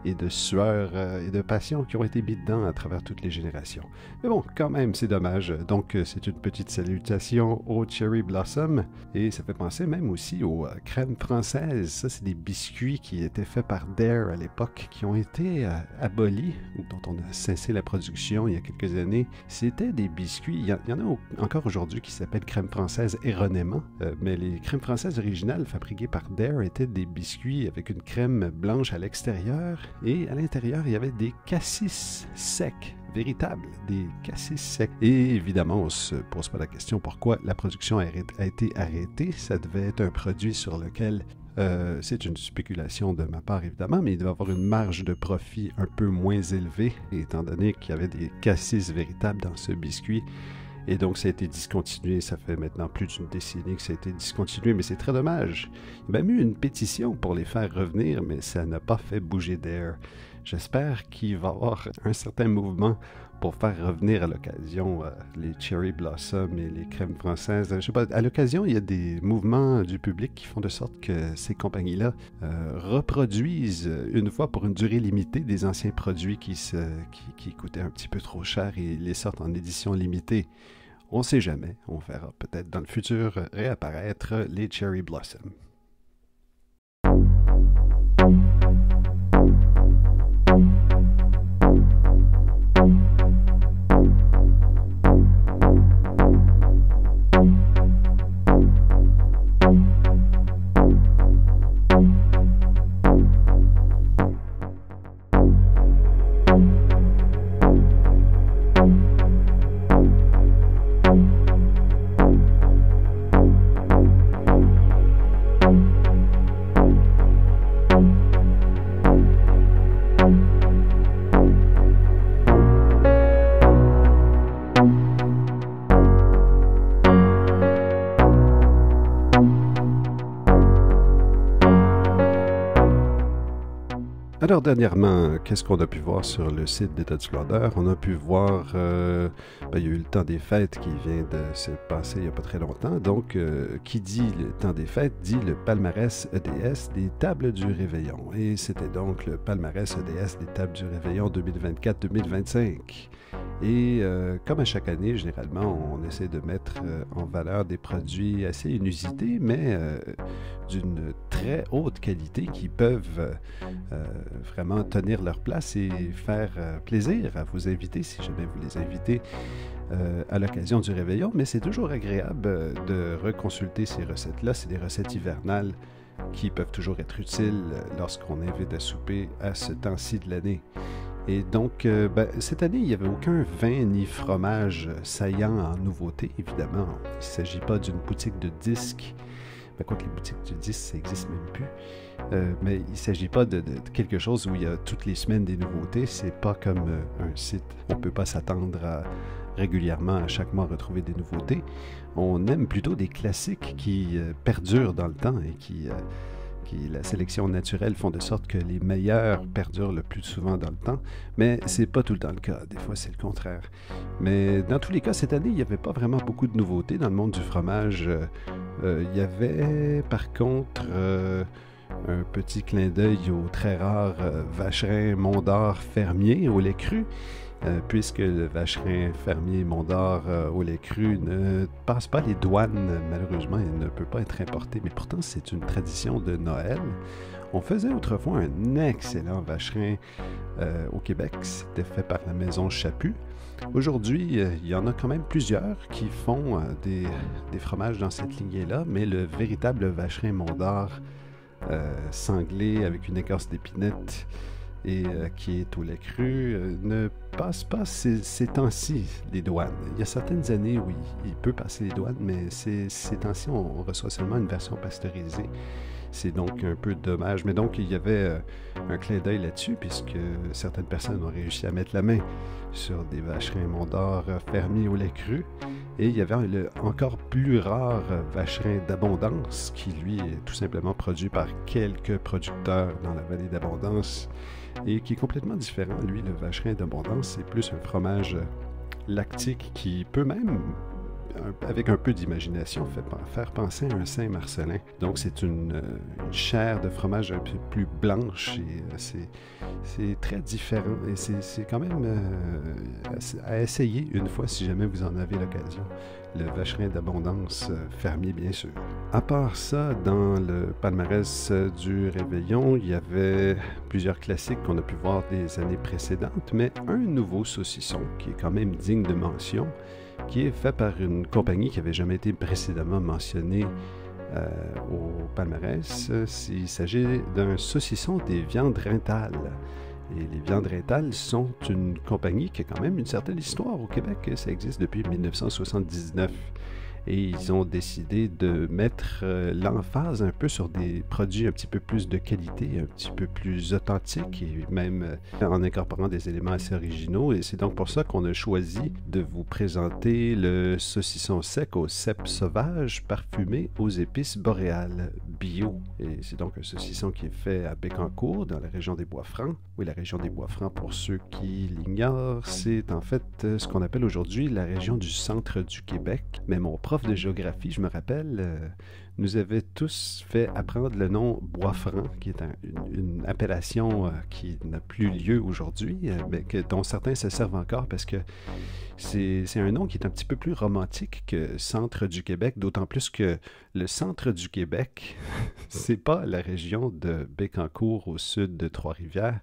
et de sueur et de passion qui ont été mis dedans à travers toutes les générations. Mais bon, quand même, c'est dommage. Donc, c'est une petite salutation au Cherry Blossom, et ça fait penser même aussi aux crèmes françaises. Ça, c'est des biscuits qui étaient faits par Dare à l'époque, qui ont été abolis, ou dont on a cessé la production il y a quelques années. C'était des biscuits, il y en a encore aujourd'hui qui s'appellent crème française erronément, mais les crèmes françaises originales fabriquées par Dare étaient des biscuits avec une crème blanche à l'extérieur, et à l'intérieur, il y avait des cassis secs, véritables, des cassis secs. Et évidemment, on ne se pose pas la question pourquoi la production a été arrêtée. Ça devait être un produit sur lequel, c'est une spéculation de ma part évidemment, mais il devait avoir une marge de profit un peu moins élevée, étant donné qu'il y avait des cassis véritables dans ce biscuit. Et donc, ça a été discontinué. Ça fait maintenant plus d'une décennie que ça a été discontinué, mais c'est très dommage. Il y a même eu une pétition pour les faire revenir, mais ça n'a pas fait bouger Dare. J'espère qu'il va y avoir un certain mouvement pour faire revenir à l'occasion les Cherry Blossom et les crèmes françaises. Je sais pas, à l'occasion, il y a des mouvements du public qui font de sorte que ces compagnies-là reproduisent une fois pour une durée limitée des anciens produits qui coûtaient un petit peu trop cher et les sortent en édition limitée. On ne sait jamais, on verra peut-être dans le futur réapparaître les Cherry Blossom. Alors, dernièrement, qu'est-ce qu'on a pu voir sur le site d'État du Splendeur? On a pu voir, il y a eu le temps des fêtes qui vient de se passer il n'y a pas très longtemps. Donc, qui dit le temps des fêtes dit le palmarès EDS des tables du Réveillon. Et c'était donc le palmarès EDS des tables du Réveillon 2024-2025. Et comme à chaque année, généralement, on essaie de mettre en valeur des produits assez inusités, mais d'une très haute qualité qui peuvent vraiment tenir leur place et faire plaisir à vos invités, si jamais vous les invitez à l'occasion du réveillon. Mais c'est toujours agréable de reconsulter ces recettes-là. C'est des recettes hivernales qui peuvent toujours être utiles lorsqu'on invite à souper à ce temps-ci de l'année. Et donc, cette année, il n'y avait aucun vin ni fromage saillant en nouveauté, évidemment. Il ne s'agit pas d'une boutique de disques. Quoique les boutiques de disques, ça n'existe même plus. Mais il ne s'agit pas de quelque chose où il y a toutes les semaines des nouveautés. C'est pas comme un site. On ne peut pas s'attendre à régulièrement, à chaque mois, retrouver des nouveautés. On aime plutôt des classiques qui perdurent dans le temps et qui la sélection naturelle font de sorte que les meilleurs perdurent le plus souvent dans le temps, mais c'est pas tout le temps le cas. Des fois, c'est le contraire. Mais dans tous les cas, cette année, il n'y avait pas vraiment beaucoup de nouveautés dans le monde du fromage. Il y avait, par contre, un petit clin d'œil au très rare Vacherin Mont-d'Or fermier au lait cru. Puisque le Vacherin fermier Mont-d'Or au lait cru ne passe pas les douanes, malheureusement, il ne peut pas être importé, mais pourtant c'est une tradition de Noël. On faisait autrefois un excellent Vacherin au Québec, c'était fait par la maison Chaput. Aujourd'hui, il y en a quand même plusieurs qui font des fromages dans cette lignée-là, mais le véritable Vacherin Mont-d'Or sanglé avec une écorce d'épinette et qui est au lait cru, ne passe pas ces temps-ci les douanes. Il y a certaines années où il peut passer les douanes, mais ces temps-ci, on reçoit seulement une version pasteurisée. C'est donc un peu dommage. Mais donc, il y avait un clin d'œil là-dessus, puisque certaines personnes ont réussi à mettre la main sur des Vacherins Mont-d'Or fermiers au lait cru. Et il y avait le encore plus rare Vacherin d'Abondance, qui lui est tout simplement produit par quelques producteurs dans la vallée d'Abondance, et qui est complètement différent. Lui, le Vacherin d'Abondance, c'est plus un fromage lactique qui peut même, avec un peu d'imagination, faire penser à un Saint-Marcellin. Donc, c'est une chair de fromage un peu plus blanche et c'est très différent. Et c'est quand même à essayer une fois si jamais vous en avez l'occasion. Le Vacherin d'Abondance fermier, bien sûr. À part ça, dans le palmarès du Réveillon, il y avait plusieurs classiques qu'on a pu voir des années précédentes, mais un nouveau saucisson qui est quand même digne de mention, qui est fait par une compagnie qui n'avait jamais été précédemment mentionnée au palmarès. Il s'agit d'un saucisson des Viandes Rintal. Et les Viandes Rintal sont une compagnie qui a quand même une certaine histoire au Québec. Ça existe depuis 1979. Et ils ont décidé de mettre l'emphase un peu sur des produits un petit peu plus de qualité, un petit peu plus authentiques et même en incorporant des éléments assez originaux. Et c'est donc pour ça qu'on a choisi de vous présenter le saucisson sec au cèpe sauvage parfumé aux épices boréales bio. Et c'est donc un saucisson qui est fait à Bécancour, dans la région des Bois-Francs. Oui, la région des Bois-Francs, pour ceux qui l'ignorent, c'est en fait ce qu'on appelle aujourd'hui la région du centre du Québec. Mais mon prof de géographie, je me rappelle, nous avait tous fait apprendre le nom Bois-Franc, qui est une appellation qui n'a plus lieu aujourd'hui, mais dont certains se servent encore parce que c'est un nom qui est un petit peu plus romantique que centre du Québec, d'autant plus que le centre du Québec, c'est pas la région de Bécancour au sud de Trois-Rivières.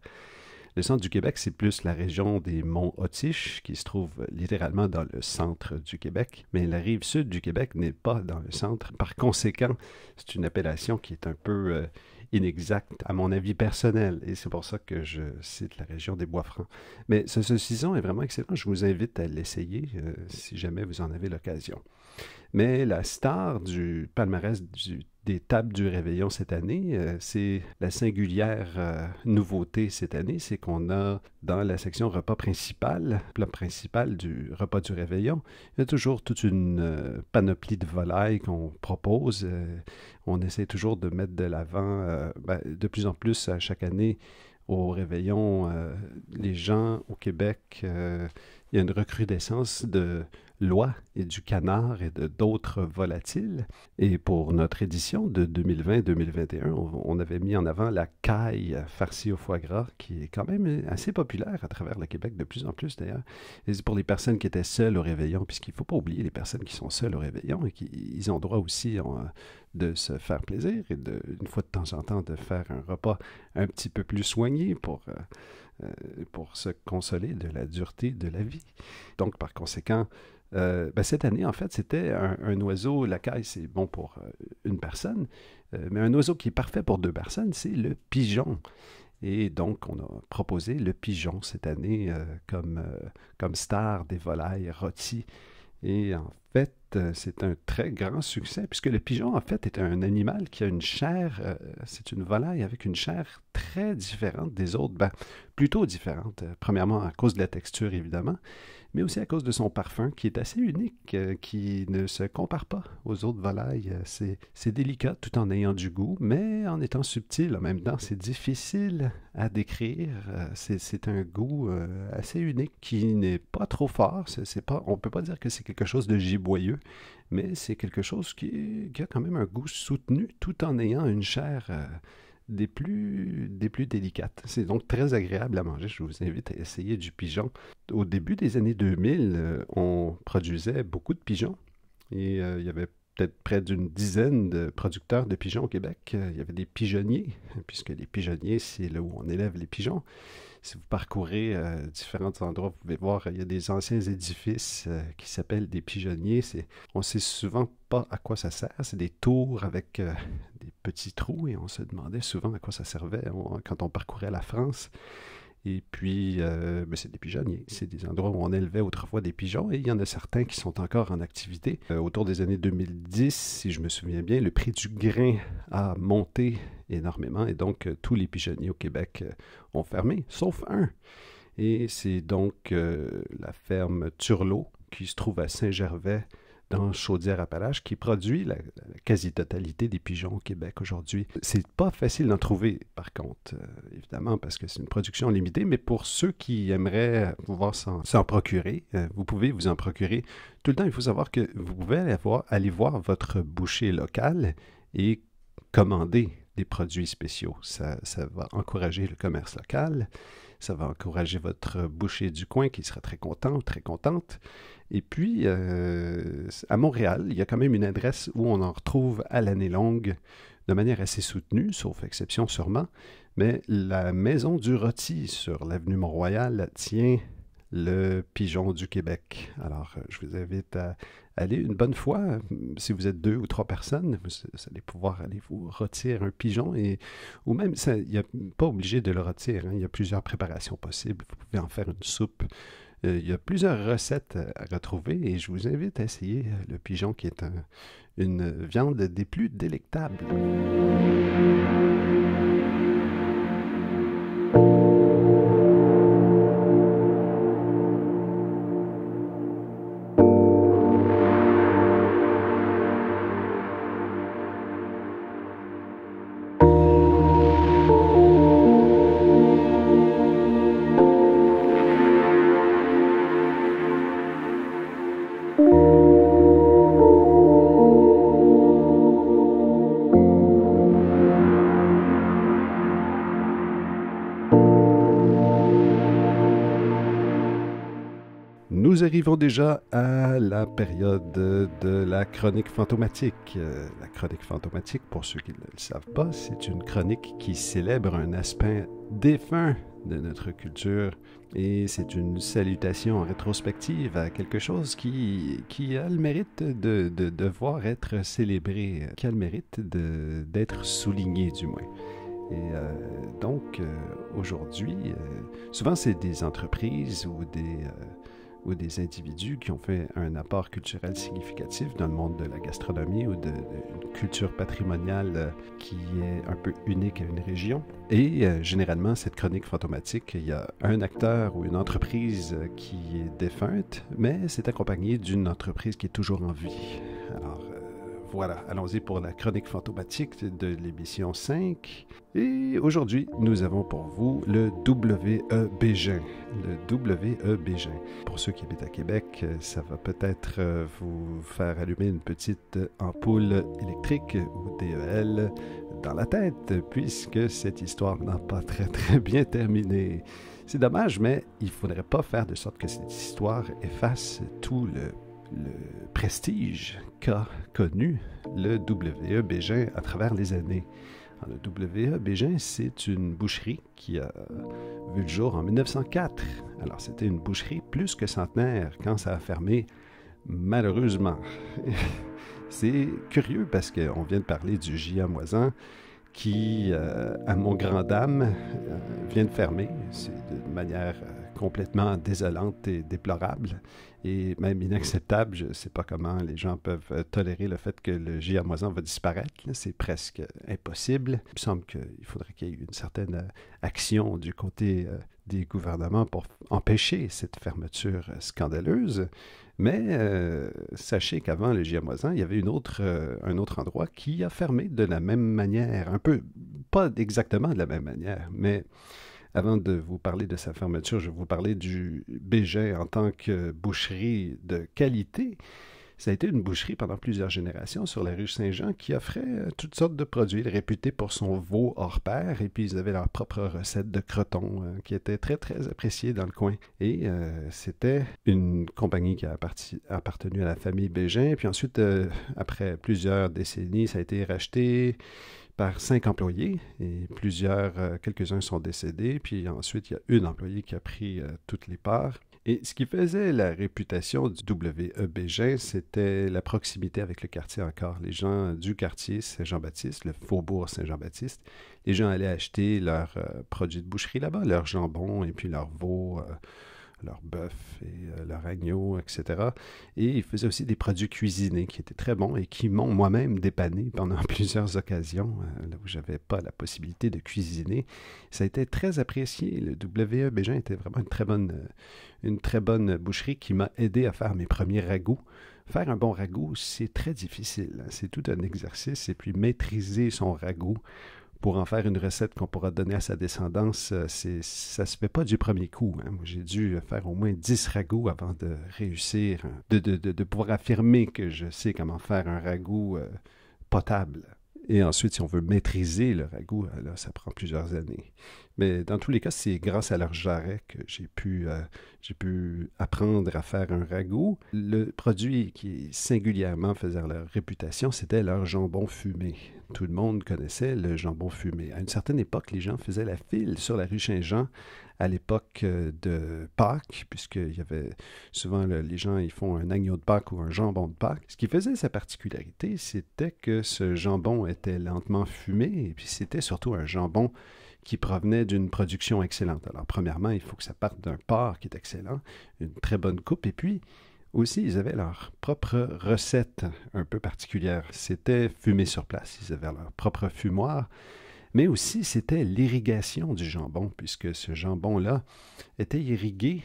Le centre du Québec, c'est plus la région des monts Otiche, qui se trouve littéralement dans le centre du Québec. Mais la rive sud du Québec n'est pas dans le centre. Par conséquent, c'est une appellation qui est un peu inexacte, à mon avis personnel. Et c'est pour ça que je cite la région des Bois-Francs. Mais ce saucisson est vraiment excellent. Je vous invite à l'essayer si jamais vous en avez l'occasion. Mais la star du palmarès des tables du Réveillon cette année, c'est la singulière nouveauté cette année, c'est qu'on a dans la section repas principal, plat principal du repas du Réveillon, il y a toujours toute une panoplie de volailles qu'on propose. On essaie toujours de mettre de l'avant, de plus en plus à chaque année. au réveillon, les gens au Québec, il y a une recrudescence de l'oie et du canard et de d'autres volatiles. Et pour notre édition de 2020-2021, on avait mis en avant la caille farcie au foie gras, qui est quand même assez populaire à travers le Québec, de plus en plus d'ailleurs. Et c'est pour les personnes qui étaient seules au réveillon, puisqu'il ne faut pas oublier les personnes qui sont seules au réveillon et qui ils ont droit aussi de se faire plaisir et une fois de temps en temps de faire un repas un petit peu plus soigné pour se consoler de la dureté de la vie. Donc, par conséquent, cette année, en fait, c'était un oiseau, la caille, c'est bon pour une personne, mais un oiseau qui est parfait pour deux personnes, c'est le pigeon. Et donc, on a proposé le pigeon cette année comme star des volailles rôties. Et en fait, c'est un très grand succès, puisque le pigeon, en fait, est un animal qui a une chair, c'est une volaille avec une chair très différente des autres, plutôt différente. Premièrement, à cause de la texture, évidemment, mais aussi à cause de son parfum, qui est assez unique, qui ne se compare pas aux autres volailles. C'est délicat, tout en ayant du goût, mais en étant subtil en même temps. C'est difficile à décrire. C'est un goût assez unique, qui n'est pas trop fort. On ne peut pas dire que c'est quelque chose de giboyeux, mais c'est quelque chose qui a quand même un goût soutenu, tout en ayant une chair des plus délicates. C'est donc très agréable à manger. Je vous invite à essayer du pigeon. Au début des années 2000, on produisait beaucoup de pigeons et il y avait peut-être près d'une dizaine de producteurs de pigeons au Québec. Il y avait des pigeonniers, puisque les pigeonniers, c'est là où on élève les pigeons. Si vous parcourez différents endroits, vous pouvez voir, il y a des anciens édifices qui s'appellent des pigeonniers. On ne sait souvent pas à quoi ça sert. C'est des tours avec des petits trous et on se demandait souvent à quoi ça servait quand on parcourait la France. Et puis, c'est des pigeonniers. C'est des endroits où on élevait autrefois des pigeons et il y en a certains qui sont encore en activité. Autour des années 2010, si je me souviens bien, le prix du grain a monté énormément et donc tous les pigeonniers au Québec ont fermé, sauf un. Et c'est donc la ferme Turlot qui se trouve à Saint-Gervais, dans Chaudière-Appalaches, qui produit la quasi-totalité des pigeons au Québec aujourd'hui. C'est pas facile d'en trouver, par contre, évidemment, parce que c'est une production limitée, mais pour ceux qui aimeraient pouvoir s'en procurer, vous pouvez vous en procurer. Tout le temps, il faut savoir que vous pouvez aller voir votre boucher local et commander des produits spéciaux. Ça va encourager le commerce local, ça va encourager votre boucher du coin qui sera très content ou très contente. Et puis, à Montréal, il y a quand même une adresse où on en retrouve à l'année longue de manière assez soutenue, sauf exception sûrement, mais la Maison du Rôti sur l'avenue Mont-Royal tient le pigeon du Québec. Alors, je vous invite à aller une bonne fois. Si vous êtes 2 ou 3 personnes, vous allez pouvoir aller vous rôtir un pigeon ou même, il n'est pas obligé de le rôtir. Il y a plusieurs préparations possibles. Vous pouvez en faire une soupe. Il y a plusieurs recettes à retrouver et je vous invite à essayer le pigeon qui est une viande des plus délectables. Nous arrivons déjà à la période de la chronique fantomatique. La chronique fantomatique, pour ceux qui ne le savent pas, c'est une chronique qui célèbre un aspect défunt de notre culture et c'est une salutation en rétrospective à quelque chose qui a le mérite de devoir être célébré, qui a le mérite d'être souligné du moins. Et donc, aujourd'hui, souvent c'est des entreprises ou des individus qui ont fait un apport culturel significatif dans le monde de la gastronomie ou d'une culture patrimoniale qui est un peu unique à une région. Et généralement, cette chronique fantomatique, il y a un acteur ou une entreprise qui est défunte, mais c'est accompagné d'une entreprise qui est toujours en vie. Alors, Voilà, allons-y pour la chronique fantomatique de l'émission 5. Et aujourd'hui, nous avons pour vous le W.E. Bégin. Le W.E. Bégin. Pour ceux qui habitent à Québec, ça va peut-être vous faire allumer une petite ampoule électrique ou DEL dans la tête, puisque cette histoire n'a pas très bien terminé. C'est dommage, mais il ne faudrait pas faire de sorte que cette histoire efface tout le prestige qu'a connu le W.E. Bégin à travers les années. Alors, le W.E. Bégin, c'est une boucherie qui a vu le jour en 1904. Alors, c'était une boucherie plus que centenaire quand ça a fermé, malheureusement. C'est curieux parce qu'on vient de parler du J.A. Moisan qui, à mon grand dame, vient de fermer. C'est de manière complètement désolante et déplorable et même inacceptable. Je ne sais pas comment les gens peuvent tolérer le fait que le J.A. Moisan va disparaître. C'est presque impossible. Il me semble qu'il faudrait qu'il y ait une certaine action du côté des gouvernements pour empêcher cette fermeture scandaleuse. Mais sachez qu'avant le J.A. Moisan, il y avait un autre endroit qui a fermé de la même manière. Un peu, pas exactement de la même manière, mais avant de vous parler de sa fermeture, je vais vous parler du Bégin en tant que boucherie de qualité. Ça a été une boucherie pendant plusieurs générations sur la rue Saint-Jean qui offrait toutes sortes de produits, réputé pour son veau hors pair, et puis ils avaient leur propre recette de croton qui était très appréciée dans le coin. Et c'était une compagnie qui a appartenu à la famille Bégin, puis ensuite, après plusieurs décennies, ça a été racheté par 5 employés et quelques-uns sont décédés, puis ensuite il y a une employée qui a pris toutes les parts. Et ce qui faisait la réputation du W.E. Bégin, c'était la proximité avec le quartier encore. Les gens du quartier Saint-Jean-Baptiste, le faubourg Saint-Jean-Baptiste, les gens allaient acheter leurs produits de boucherie là-bas, leur jambon et puis leur veau, leur bœuf et leur agneau, etc. Et ils faisaient aussi des produits cuisinés qui étaient très bons et qui m'ont moi-même dépanné pendant plusieurs occasions, là où je n'avais pas la possibilité de cuisiner. Ça a été très apprécié. Le W.E. Bégin était vraiment une très bonne boucherie qui m'a aidé à faire mes premiers ragoûts. Faire un bon ragoût, c'est très difficile. C'est tout un exercice. Et puis maîtriser son ragoût pour en faire une recette qu'on pourra donner à sa descendance, ça se fait pas du premier coup. Moi, j'ai dû faire au moins 10 ragoûts avant de réussir, de pouvoir affirmer que je sais comment faire un ragoût potable. Et ensuite, si on veut maîtriser le ragoût, là, ça prend plusieurs années. Mais dans tous les cas, c'est grâce à leur jarret que j'ai pu apprendre à faire un ragoût. Le produit qui singulièrement faisait leur réputation, c'était leur jambon fumé. Tout le monde connaissait le jambon fumé. À une certaine époque, les gens faisaient la file sur la rue Saint-Jean à l'époque de Pâques, puisqu'il y avait souvent les gens ils font un agneau de Pâques ou un jambon de Pâques. Ce qui faisait sa particularité, c'était que ce jambon était lentement fumé, et puis c'était surtout un jambon qui provenait d'une production excellente. Alors, premièrement, il faut que ça parte d'un porc qui est excellent, une très bonne coupe, et puis aussi, ils avaient leur propre recette un peu particulière. C'était fumé sur place. Ils avaient leur propre fumoir. Mais aussi, c'était l'irrigation du jambon, puisque ce jambon-là était irrigué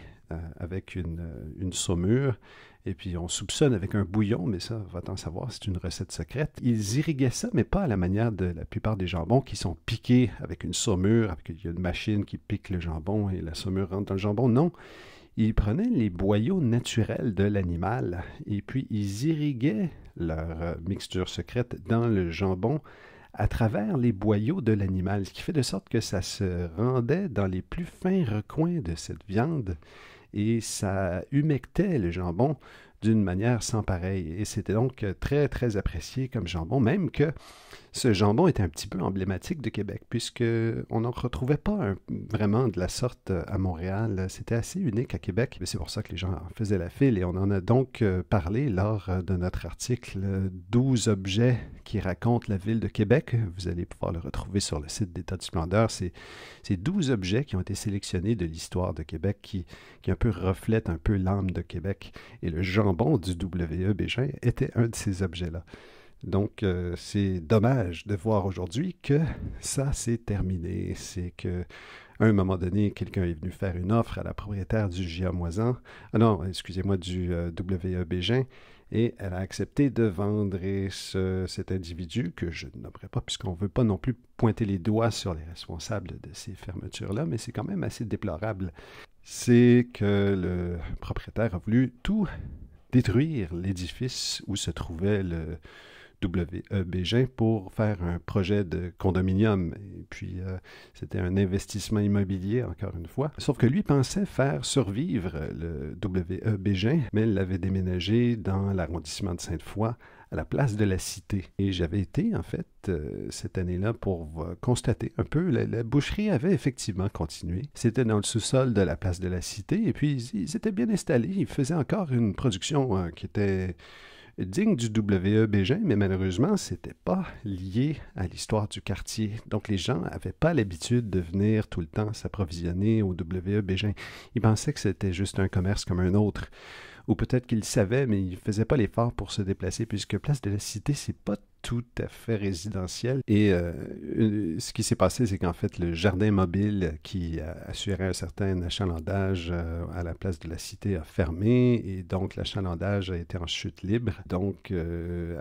avec une saumure, et puis on soupçonne avec un bouillon, mais ça, va-t-en savoir, c'est une recette secrète. Ils irriguaient ça, mais pas à la manière de la plupart des jambons qui sont piqués avec une saumure, il y a une machine qui pique le jambon et la saumure rentre dans le jambon. Non, ils prenaient les boyaux naturels de l'animal, et puis ils irriguaient leur mixture secrète dans le jambon à travers les boyaux de l'animal, ce qui fait de sorte que ça se rendait dans les plus fins recoins de cette viande et ça humectait le jambon d'une manière sans pareille. Et c'était donc très apprécié comme jambon, même que ce jambon était un petit peu emblématique de Québec, puisqu'on n'en retrouvait pas vraiment de la sorte à Montréal. C'était assez unique à Québec. C'est pour ça que les gens en faisaient la file, et on en a donc parlé lors de notre article « 12 objets qui racontent la ville de Québec ». Vous allez pouvoir le retrouver sur le site d'État du Splendeur. C'est 12 objets qui ont été sélectionnés de l'histoire de Québec, qui un peu reflètent un peu l'âme de Québec. Et le jambon du W.E. Bégin était un de ces objets-là. Donc, c'est dommage de voir aujourd'hui que ça s'est terminé. C'est qu'à un moment donné, quelqu'un est venu faire une offre à la propriétaire du J.A. Moisan, du W.E. Bégin, et elle a accepté de vendre. Et cet individu, que je ne nommerai pas puisqu'on ne veut pas non plus pointer les doigts sur les responsables de ces fermetures-là, mais c'est quand même assez déplorable, c'est que le propriétaire a voulu tout détruire l'édifice où se trouvait le W.E. Bégin pour faire un projet de condominium. Et puis, c'était un investissement immobilier, encore une fois. Sauf que lui pensait faire survivre le W.E. Bégin, mais il l'avait déménagé dans l'arrondissement de Sainte-Foy, à la place de la Cité. Et j'avais été, en fait, cette année-là pour constater un peu, la boucherie avait effectivement continué. C'était dans le sous-sol de la place de la Cité, et puis ils étaient bien installés. Ils faisaient encore une production qui était digne du W.E. Bégin, mais malheureusement, c'était pas lié à l'histoire du quartier. Donc, les gens n'avaient pas l'habitude de venir tout le temps s'approvisionner au W.E. Bégin. Ils pensaient que c'était juste un commerce comme un autre. Ou peut-être qu'ils le savaient, mais ils ne faisaient pas l'effort pour se déplacer, puisque Place de la Cité, c'est pas tout à fait résidentiel. Et ce qui s'est passé, c'est qu'en fait, le jardin mobile qui assurait un certain achalandage à la Place de la Cité a fermé, et donc l'achalandage a été en chute libre. Donc,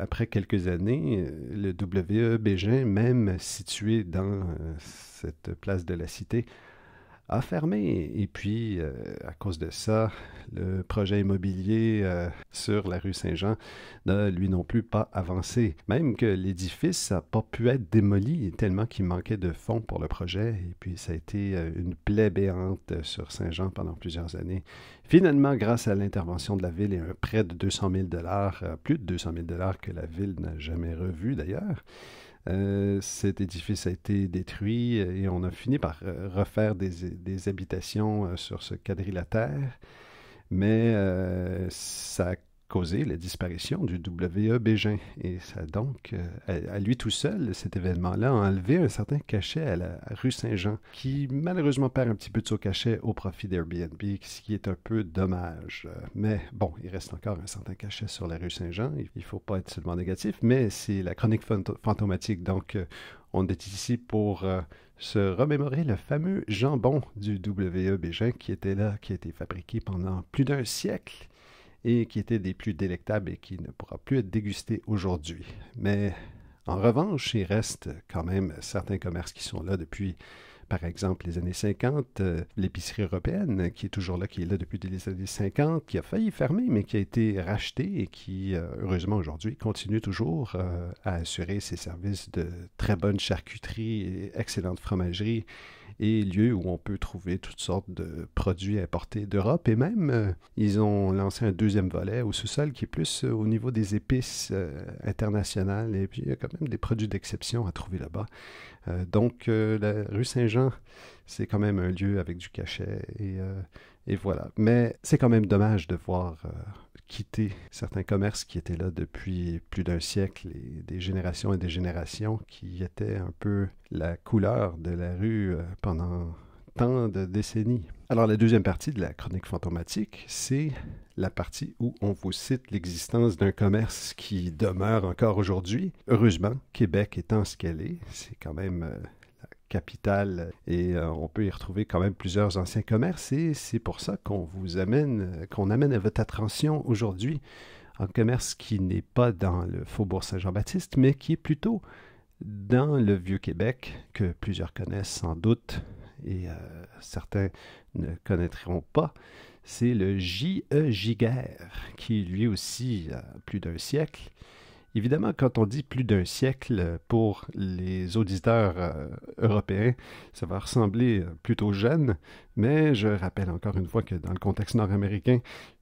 après quelques années, le W.E. Bégin, même situé dans cette Place de la Cité, a fermé. Et puis, à cause de ça, le projet immobilier sur la rue Saint-Jean n'a, lui non plus, pas avancé. Même que l'édifice n'a pas pu être démoli tellement qu'il manquait de fonds pour le projet. Et puis, ça a été une plaie béante sur Saint-Jean pendant plusieurs années. Finalement, grâce à l'intervention de la Ville et un prêt de 200 000 $, plus de 200 000 $ que la Ville n'a jamais revu d'ailleurs, cet édifice a été détruit et on a fini par refaire des habitations sur ce quadrilatère, mais ça a causé la disparition du W.E. Bégin. Et ça a donc, à lui tout seul, cet événement-là, a enlevé un certain cachet à la rue Saint-Jean, qui malheureusement perd un petit peu de son cachet au profit d'Airbnb, ce qui est un peu dommage. Mais bon, il reste encore un certain cachet sur la rue Saint-Jean. Il ne faut pas être seulement négatif, mais c'est la chronique fantomatique. Donc, on est ici pour se remémorer le fameux jambon du W.E. Bégin qui était là, qui a été fabriqué pendant plus d'un siècle et qui était des plus délectables et qui ne pourra plus être dégusté aujourd'hui. Mais en revanche, il reste quand même certains commerces qui sont là depuis, par exemple, les années 50, l'épicerie européenne, qui est toujours là, qui est là depuis les années 50, qui a failli fermer, mais qui a été rachetée et qui, heureusement aujourd'hui, continue toujours à assurer ses services de très bonne charcuterie et excellente fromagerie, et lieu où on peut trouver toutes sortes de produits importés d'Europe. Et même, ils ont lancé un deuxième volet au sous-sol qui est plus au niveau des épices internationales. Et puis, il y a quand même des produits d'exception à trouver là-bas. Donc, la rue Saint-Jean, c'est quand même un lieu avec du cachet. Et voilà. Mais c'est quand même dommage de voir quitter certains commerces qui étaient là depuis plus d'un siècle et des générations qui étaient un peu la couleur de la rue pendant tant de décennies. Alors, la deuxième partie de la chronique fantomatique, c'est la partie où on vous cite l'existence d'un commerce qui demeure encore aujourd'hui. Heureusement, Québec étant ce qu'elle est, c'est quand même capitale et on peut y retrouver quand même plusieurs anciens commerces et c'est pour ça qu'on amène à votre attention aujourd'hui un commerce qui n'est pas dans le Faubourg Saint-Jean-Baptiste, mais qui est plutôt dans le Vieux-Québec, que plusieurs connaissent sans doute et certains ne connaîtront pas. C'est le J.E. Giguère, qui lui aussi a plus d'un siècle. Évidemment, quand on dit plus d'un siècle, pour les auditeurs européens, ça va ressembler plutôt jeune, mais je rappelle encore une fois que dans le contexte nord-américain,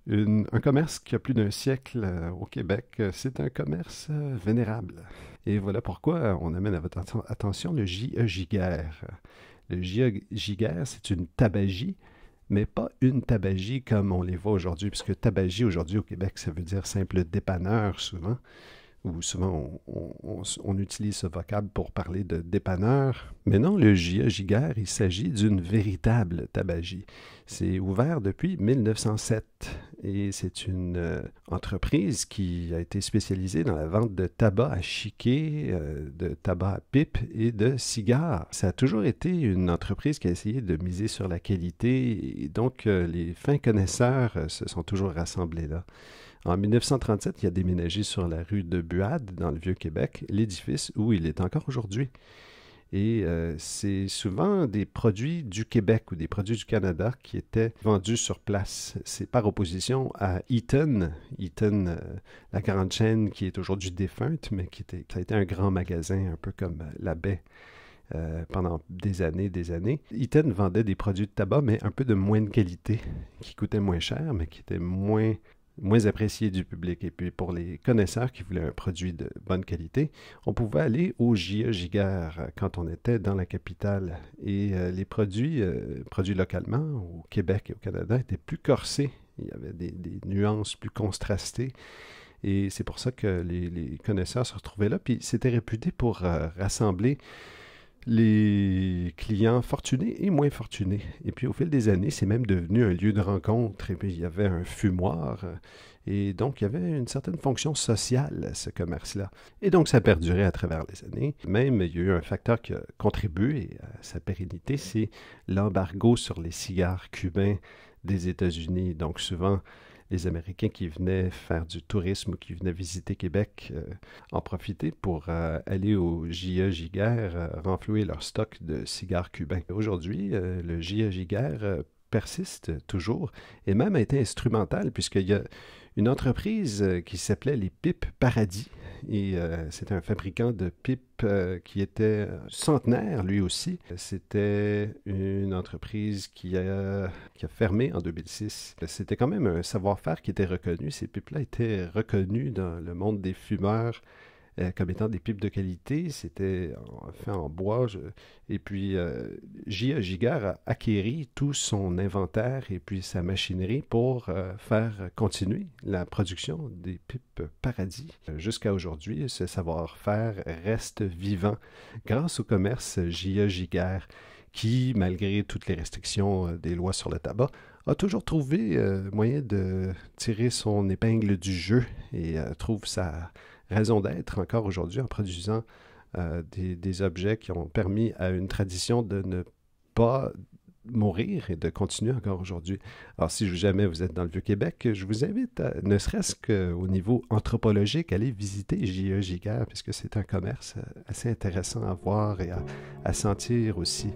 un commerce qui a plus d'un siècle au Québec, c'est un commerce vénérable. Et voilà pourquoi on amène à votre attention le J.E. Giguère. Le J.E. Giguère, c'est une tabagie, mais pas une tabagie comme on les voit aujourd'hui, puisque tabagie aujourd'hui au Québec, ça veut dire simple dépanneur souvent. Ou souvent on utilise ce vocable pour parler de dépanneur. Mais non, le J.E. Giguère, il s'agit d'une véritable tabagie. C'est ouvert depuis 1907 et c'est une entreprise qui a été spécialisée dans la vente de tabac à chiquet, de tabac à pipe et de cigares. Ça a toujours été une entreprise qui a essayé de miser sur la qualité et donc les fins connaisseurs se sont toujours rassemblés là. En 1937, il a déménagé sur la rue de Buade, dans le Vieux-Québec, l'édifice où il est encore aujourd'hui. Et c'est souvent des produits du Québec ou des produits du Canada qui étaient vendus sur place. C'est par opposition à Eaton, la grande chaîne qui est aujourd'hui défunte, mais qui a été un grand magasin, un peu comme la Baie pendant des années. Eaton vendait des produits de tabac, mais un peu de moins de qualité, qui coûtaient moins cher, mais qui étaient moins apprécié du public. Et puis pour les connaisseurs qui voulaient un produit de bonne qualité, on pouvait aller au J.E. Giguère quand on était dans la capitale. Et les produits localement, au Québec et au Canada, étaient plus corsés. Il y avait des nuances plus contrastées. Et c'est pour ça que les connaisseurs se retrouvaient là. Puis c'était réputé pour rassembler les clients fortunés et moins fortunés. Et puis au fil des années, c'est même devenu un lieu de rencontre. Et puis il y avait un fumoir. Et donc il y avait une certaine fonction sociale, ce commerce-là. Et donc ça a perduré à travers les années. Même il y a eu un facteur qui a contribué à sa pérennité, c'est l'embargo sur les cigares cubains des États-Unis. Donc souvent, les Américains qui venaient faire du tourisme ou qui venaient visiter Québec en profitaient pour aller au J.E. Giguère renflouer leur stock de cigares cubains. Aujourd'hui, le J.E. Giguère persiste toujours et même a été instrumental puisqu'il y a une entreprise qui s'appelait les Pipes Paradis. Et c'était un fabricant de pipes qui était centenaire lui aussi. C'était une entreprise qui a fermé en 2006. C'était quand même un savoir-faire qui était reconnu. Ces pipes-là étaient reconnues dans le monde des fumeurs comme étant des pipes de qualité. C'était fait en bois. Et puis, J.E. Giguère a acquéri tout son inventaire et puis sa machinerie pour faire continuer la production des pipes Paradis. Jusqu'à aujourd'hui, ce savoir-faire reste vivant grâce au commerce J.E. Giguère qui, malgré toutes les restrictions des lois sur le tabac, a toujours trouvé moyen de tirer son épingle du jeu et trouve sa raison d'être encore aujourd'hui en produisant des objets qui ont permis à une tradition de ne pas mourir et de continuer encore aujourd'hui. Alors, si jamais vous êtes dans le Vieux-Québec, je vous invite, ne serait-ce qu'au niveau anthropologique, à aller visiter J.E. Giguère, puisque c'est un commerce assez intéressant à voir et à sentir aussi.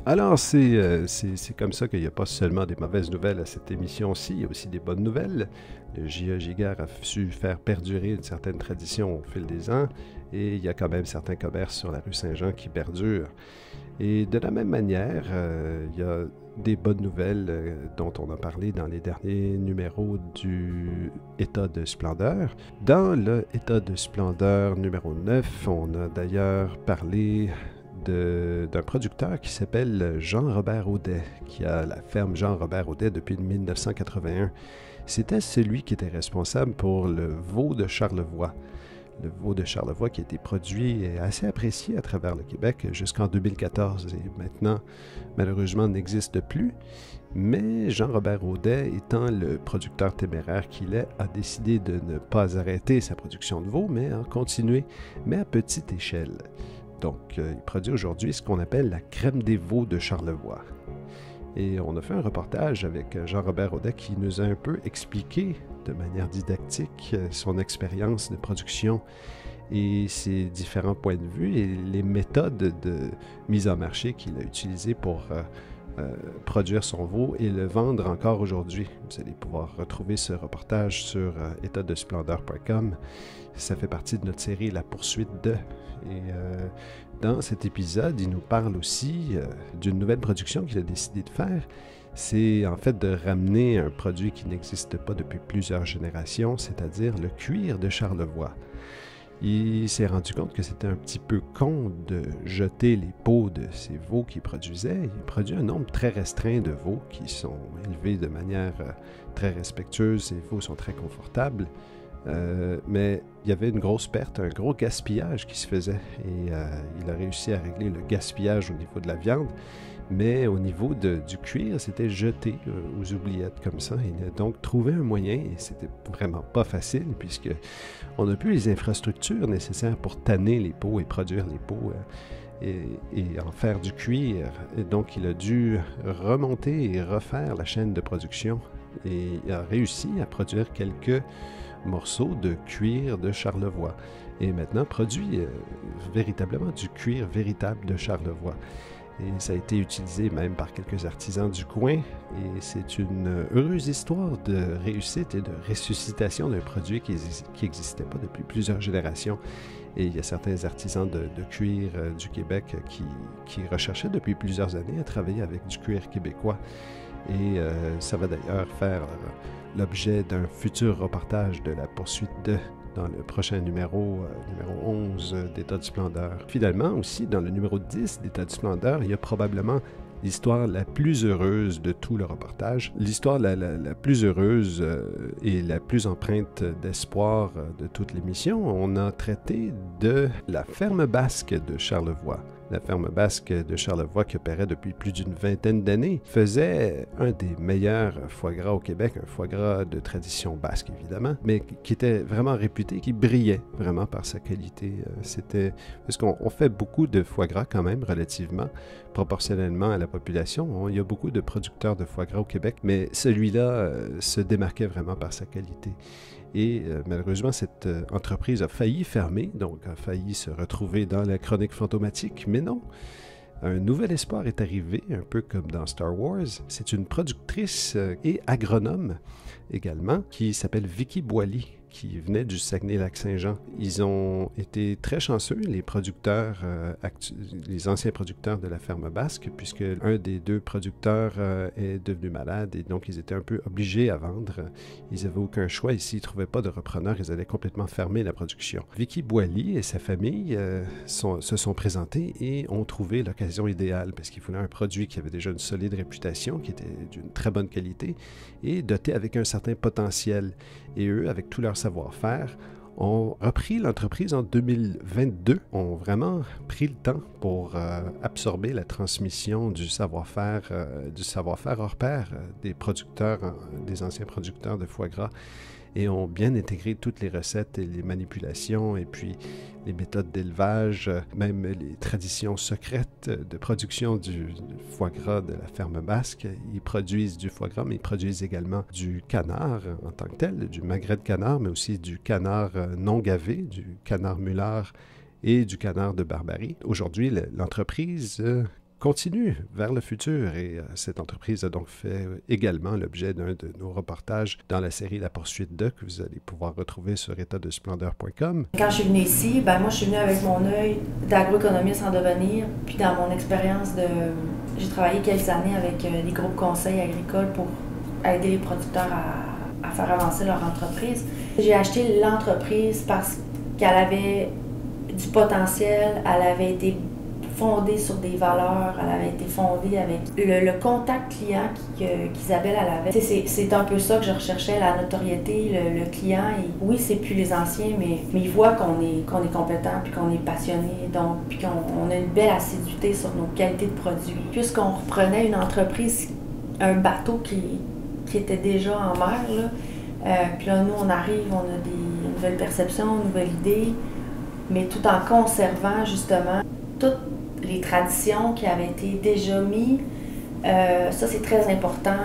Alors, c'est comme ça qu'il n'y a pas seulement des mauvaises nouvelles à cette émission-ci, il y a aussi des bonnes nouvelles. Le J.E. Giguère a su faire perdurer une certaine tradition au fil des ans, et il y a quand même certains commerces sur la rue Saint-Jean qui perdurent. Et de la même manière, il y a des bonnes nouvelles dont on a parlé dans les derniers numéros du État de splendeur. Dans le État de splendeur numéro 9, on a d'ailleurs parlé d'un producteur qui s'appelle Jean-Robert Audet, qui a la ferme Jean-Robert Audet depuis 1981. C'était celui qui était responsable pour le veau de Charlevoix. Le veau de Charlevoix qui a été produit et assez apprécié à travers le Québec jusqu'en 2014 et maintenant, malheureusement, n'existe plus. Mais Jean-Robert Audet, étant le producteur téméraire qu'il est, a décidé de ne pas arrêter sa production de veau, mais en continuer, mais à petite échelle. Donc, il produit aujourd'hui ce qu'on appelle la crème des veaux de Charlevoix. Et on a fait un reportage avec Jean-Robert Audet qui nous a un peu expliqué de manière didactique son expérience de production et ses différents points de vue et les méthodes de mise en marché qu'il a utilisées pour produire son veau et le vendre encore aujourd'hui. Vous allez pouvoir retrouver ce reportage sur étatdesplendeur.com. Ça fait partie de notre série La poursuite de... Et dans cet épisode, il nous parle aussi d'une nouvelle production qu'il a décidé de faire. C'est en fait de ramener un produit qui n'existe pas depuis plusieurs générations, c'est-à-dire le cuir de Charlevoix. Il s'est rendu compte que c'était un petit peu con de jeter les peaux de ces veaux qu'il produisait. Il produit un nombre très restreint de veaux qui sont élevés de manière très respectueuse. Ces veaux sont très confortables. Mais il y avait une grosse perte, un gros gaspillage qui se faisait. Et il a réussi à régler le gaspillage au niveau de la viande. Mais au niveau du cuir, c'était jeté aux oubliettes comme ça. Il a donc trouvé un moyen, et c'était vraiment pas facile, puisque on n'a plus les infrastructures nécessaires pour tanner les peaux et produire les peaux et en faire du cuir. Et donc, il a dû remonter et refaire la chaîne de production. Et il a réussi à produire quelques morceaux de cuir de Charlevoix. Et maintenant, produit véritablement du cuir véritable de Charlevoix. Et ça a été utilisé même par quelques artisans du coin. Et c'est une heureuse histoire de réussite et de ressuscitation d'un produit qui n'existait pas depuis plusieurs générations. Et il y a certains artisans de cuir du Québec qui recherchaient depuis plusieurs années à travailler avec du cuir québécois. Et ça va d'ailleurs faire l'objet d'un futur reportage de la poursuite dans le prochain numéro 11 d'État du Splendeur. Finalement, aussi, dans le numéro 10 d'État du Splendeur, il y a probablement l'histoire la plus heureuse de tout le reportage. L'histoire la plus heureuse et la plus empreinte d'espoir de toute l'émission. On a traité de la ferme basque de Charlevoix. La ferme basque de Charlevoix, qui opérait depuis plus d'une vingtaine d'années, faisait un des meilleurs foie gras au Québec, un foie gras de tradition basque évidemment, mais qui était vraiment réputé, qui brillait vraiment par sa qualité. C'était parce qu'on fait beaucoup de foie gras quand même, relativement, proportionnellement à la population. Il y a beaucoup de producteurs de foie gras au Québec, mais celui-là se démarquait vraiment par sa qualité. Et malheureusement, cette entreprise a failli fermer, donc a failli se retrouver dans la chronique fantomatique, mais non. Un nouvel espoir est arrivé, un peu comme dans Star Wars. C'est une productrice et agronome également, qui s'appelle Vicky Boily, qui venait du Saguenay-Lac-Saint-Jean. Ils ont été très chanceux, les producteurs, les anciens producteurs de la ferme basque, puisque un des deux producteurs est devenu malade et donc ils étaient un peu obligés à vendre. Ils n'avaient aucun choix et s'ils ne trouvaient pas de repreneur, ils allaient complètement fermer la production. Vicky Boily et sa famille se sont présentés et ont trouvé l'occasion idéale parce qu'ils voulaient un produit qui avait déjà une solide réputation, qui était d'une très bonne qualité et doté avec un certain potentiel. Et eux, avec tout leur savoir-faire, ont repris l'entreprise en 2022, ont vraiment pris le temps pour absorber la transmission du savoir-faire hors pair des producteurs, des anciens producteurs de foie gras, et ont bien intégré toutes les recettes et les manipulations, et puis les méthodes d'élevage, même les traditions secrètes de production du foie gras de la ferme basque. Ils produisent du foie gras, mais ils produisent également du canard en tant que tel, du magret de canard, mais aussi du canard non gavé, du canard mulard et du canard de Barbarie. Aujourd'hui, l'entreprise continue vers le futur et cette entreprise a donc fait également l'objet d'un de nos reportages dans la série La Poursuite de, que vous allez pouvoir retrouver sur étatdesplendeur.com. Quand je suis venue ici, moi je suis venue avec mon œil d'agroéconomiste en devenir, puis dans mon expérience j'ai travaillé quelques années avec des groupes conseils agricoles pour aider les producteurs à faire avancer leur entreprise. J'ai acheté l'entreprise parce qu'elle avait du potentiel, elle avait été fondée sur des valeurs, elle avait été fondée avec le contact client qu'Isabelle elle avait. C'est un peu ça que je recherchais, la notoriété, le client. Et oui, c'est plus les anciens, mais il voit qu'on est compétent, puis qu'on est passionné, donc puis qu'on a une belle assiduité sur nos qualités de produits. Puisqu'on reprenait une entreprise, un bateau qui était déjà en mer, puis là, nous, on arrive, on a des nouvelles perceptions, nouvelles idées, mais tout en conservant justement toutes les traditions qui avaient été déjà mises. Ça, c'est très important.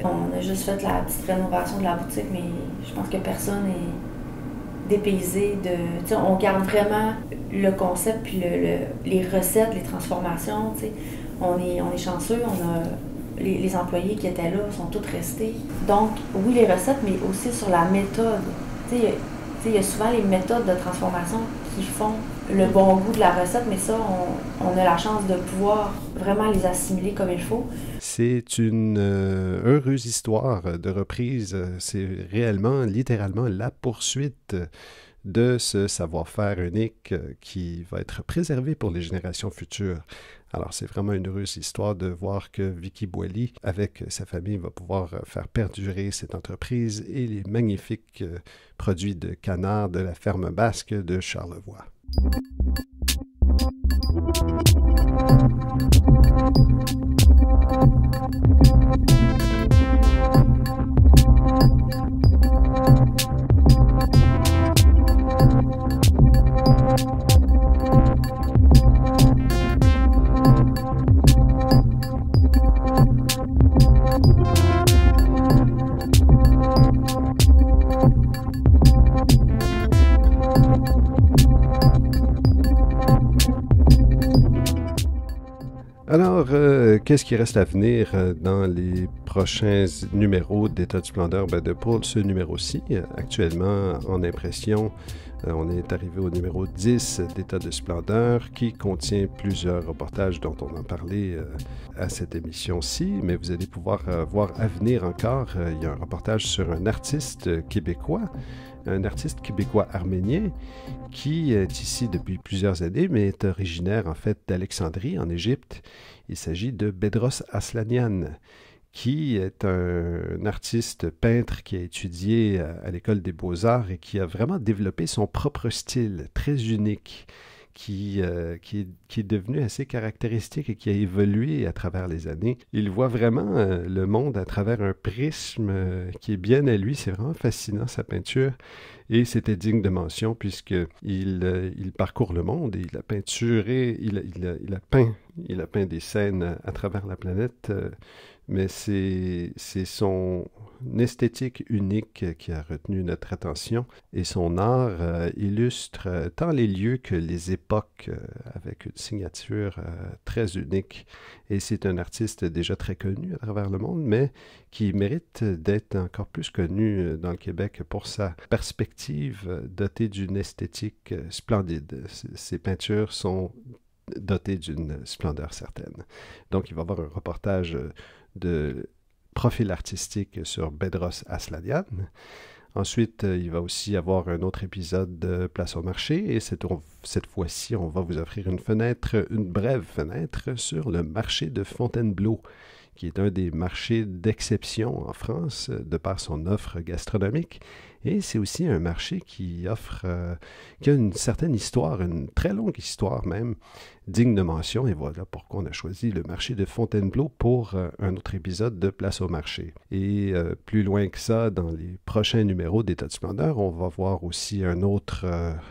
On a juste fait la petite rénovation de la boutique, mais je pense que personne n'est dépaysé de... On garde vraiment le concept, puis les recettes, les transformations. On est chanceux, on a... Les employés qui étaient là sont tous restés. Donc, oui, les recettes, mais aussi sur la méthode. Il y a souvent les méthodes de transformation qui font le bon goût de la recette, mais ça, on a la chance de pouvoir vraiment les assimiler comme il faut. C'est une heureuse histoire de reprise. C'est réellement, littéralement, la poursuite de ce savoir-faire unique qui va être préservé pour les générations futures. Alors, c'est vraiment une heureuse histoire de voir que Vicky Boily, avec sa famille, va pouvoir faire perdurer cette entreprise et les magnifiques produits de canard de la ferme basque de Charlevoix. Alors, qu'est-ce qui reste à venir dans les prochains numéros d'État de splendeur? Pour ce numéro-ci, actuellement en impression, on est arrivé au numéro 10 d'État de splendeur qui contient plusieurs reportages dont on a parlé à cette émission-ci, mais vous allez pouvoir voir à venir encore. Il y a un reportage sur un artiste québécois arménien qui est ici depuis plusieurs années, mais est originaire en fait d'Alexandrie, en Égypte. Il s'agit de Bedros Aslanian, qui est un artiste peintre qui a étudié à l'École des Beaux-Arts et qui a vraiment développé son propre style très unique, qui est devenu assez caractéristique et qui a évolué à travers les années. Il voit vraiment le monde à travers un prisme qui est bien à lui. C'est vraiment fascinant, sa peinture. Et c'était digne de mention puisqu'il parcourt le monde et il a peinturé, il a peint des scènes à travers la planète. Mais c'est son esthétique unique qui a retenu notre attention et son art illustre tant les lieux que les époques avec une signature très unique. Et c'est un artiste déjà très connu à travers le monde, mais qui mérite d'être encore plus connu dans le Québec pour sa perspective dotée d'une esthétique splendide. Ses peintures sont dotées d'une splendeur certaine. Donc il va y avoir un reportage de profil artistique sur Bedros Aslanian. Ensuite, il va aussi y avoir un autre épisode de Place au marché et cette fois-ci, on va vous offrir une brève fenêtre sur le marché de Fontainebleau, qui est un des marchés d'exception en France de par son offre gastronomique. Et c'est aussi un marché qui a une certaine histoire, une très longue histoire même, digne de mention. Et voilà pourquoi on a choisi le marché de Fontainebleau pour un autre épisode de Place au marché. Et plus loin que ça, dans les prochains numéros d'État de splendeur, on va voir aussi un autre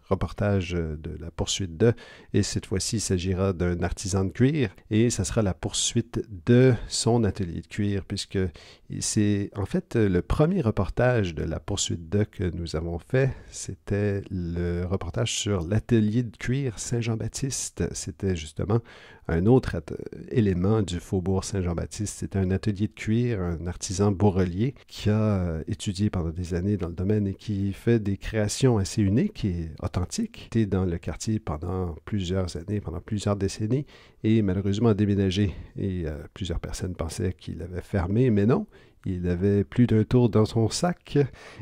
reportage de la poursuite de, et cette fois-ci, il s'agira d'un artisan de cuir, et ça sera la poursuite de son atelier de cuir, puisque c'est en fait le premier reportage de la poursuite de que nous avons fait, c'était le reportage sur l'atelier de cuir Saint-Jean-Baptiste. C'était justement un autre élément du faubourg Saint-Jean-Baptiste. C'était un atelier de cuir, un artisan bourrelier qui a étudié pendant des années dans le domaine et qui fait des créations assez uniques et authentiques. Il était dans le quartier pendant plusieurs années, pendant plusieurs décennies, et malheureusement a déménagé. Et plusieurs personnes pensaient qu'il avait fermé, mais non. Il avait plus d'un tour dans son sac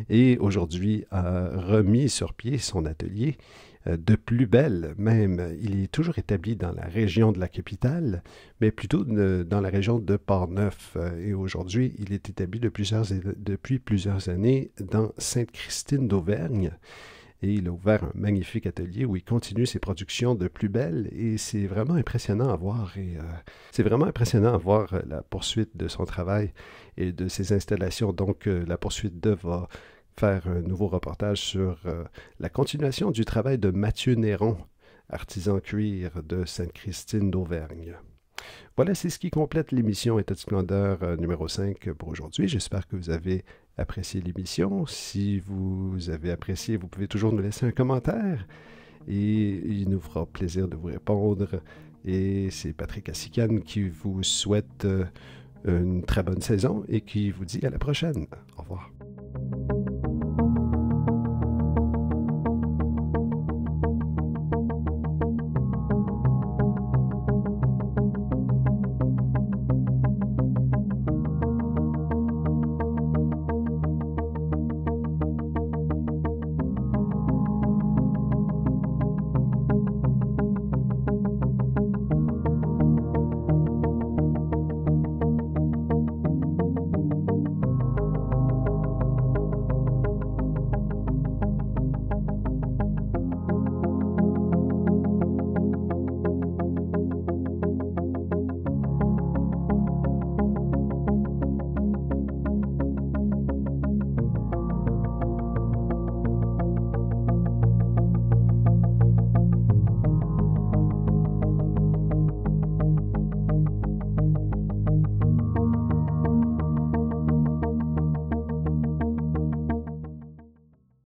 et aujourd'hui a remis sur pied son atelier de plus belle même. Il est toujours établi dans la région de la capitale, mais plutôt dans la région de Port-Neuf. Et aujourd'hui, il est établi depuis plusieurs années dans Sainte-Christine d'Auvergne. Et il a ouvert un magnifique atelier où il continue ses productions de plus belle et c'est vraiment impressionnant à voir. C'est vraiment impressionnant à voir la poursuite de son travail et de ses installations. Donc, la poursuite de va faire un nouveau reportage sur la continuation du travail de Mathieu Néron, artisan cuir de Sainte-Christine d'Auvergne. Voilà, c'est ce qui complète l'émission État de splendeur numéro 5 pour aujourd'hui. J'espère que vous avez apprécié l'émission. Si vous avez apprécié, vous pouvez toujours nous laisser un commentaire et il nous fera plaisir de vous répondre. Et c'est Patrick Assicane qui vous souhaite une très bonne saison et qui vous dit à la prochaine. Au revoir.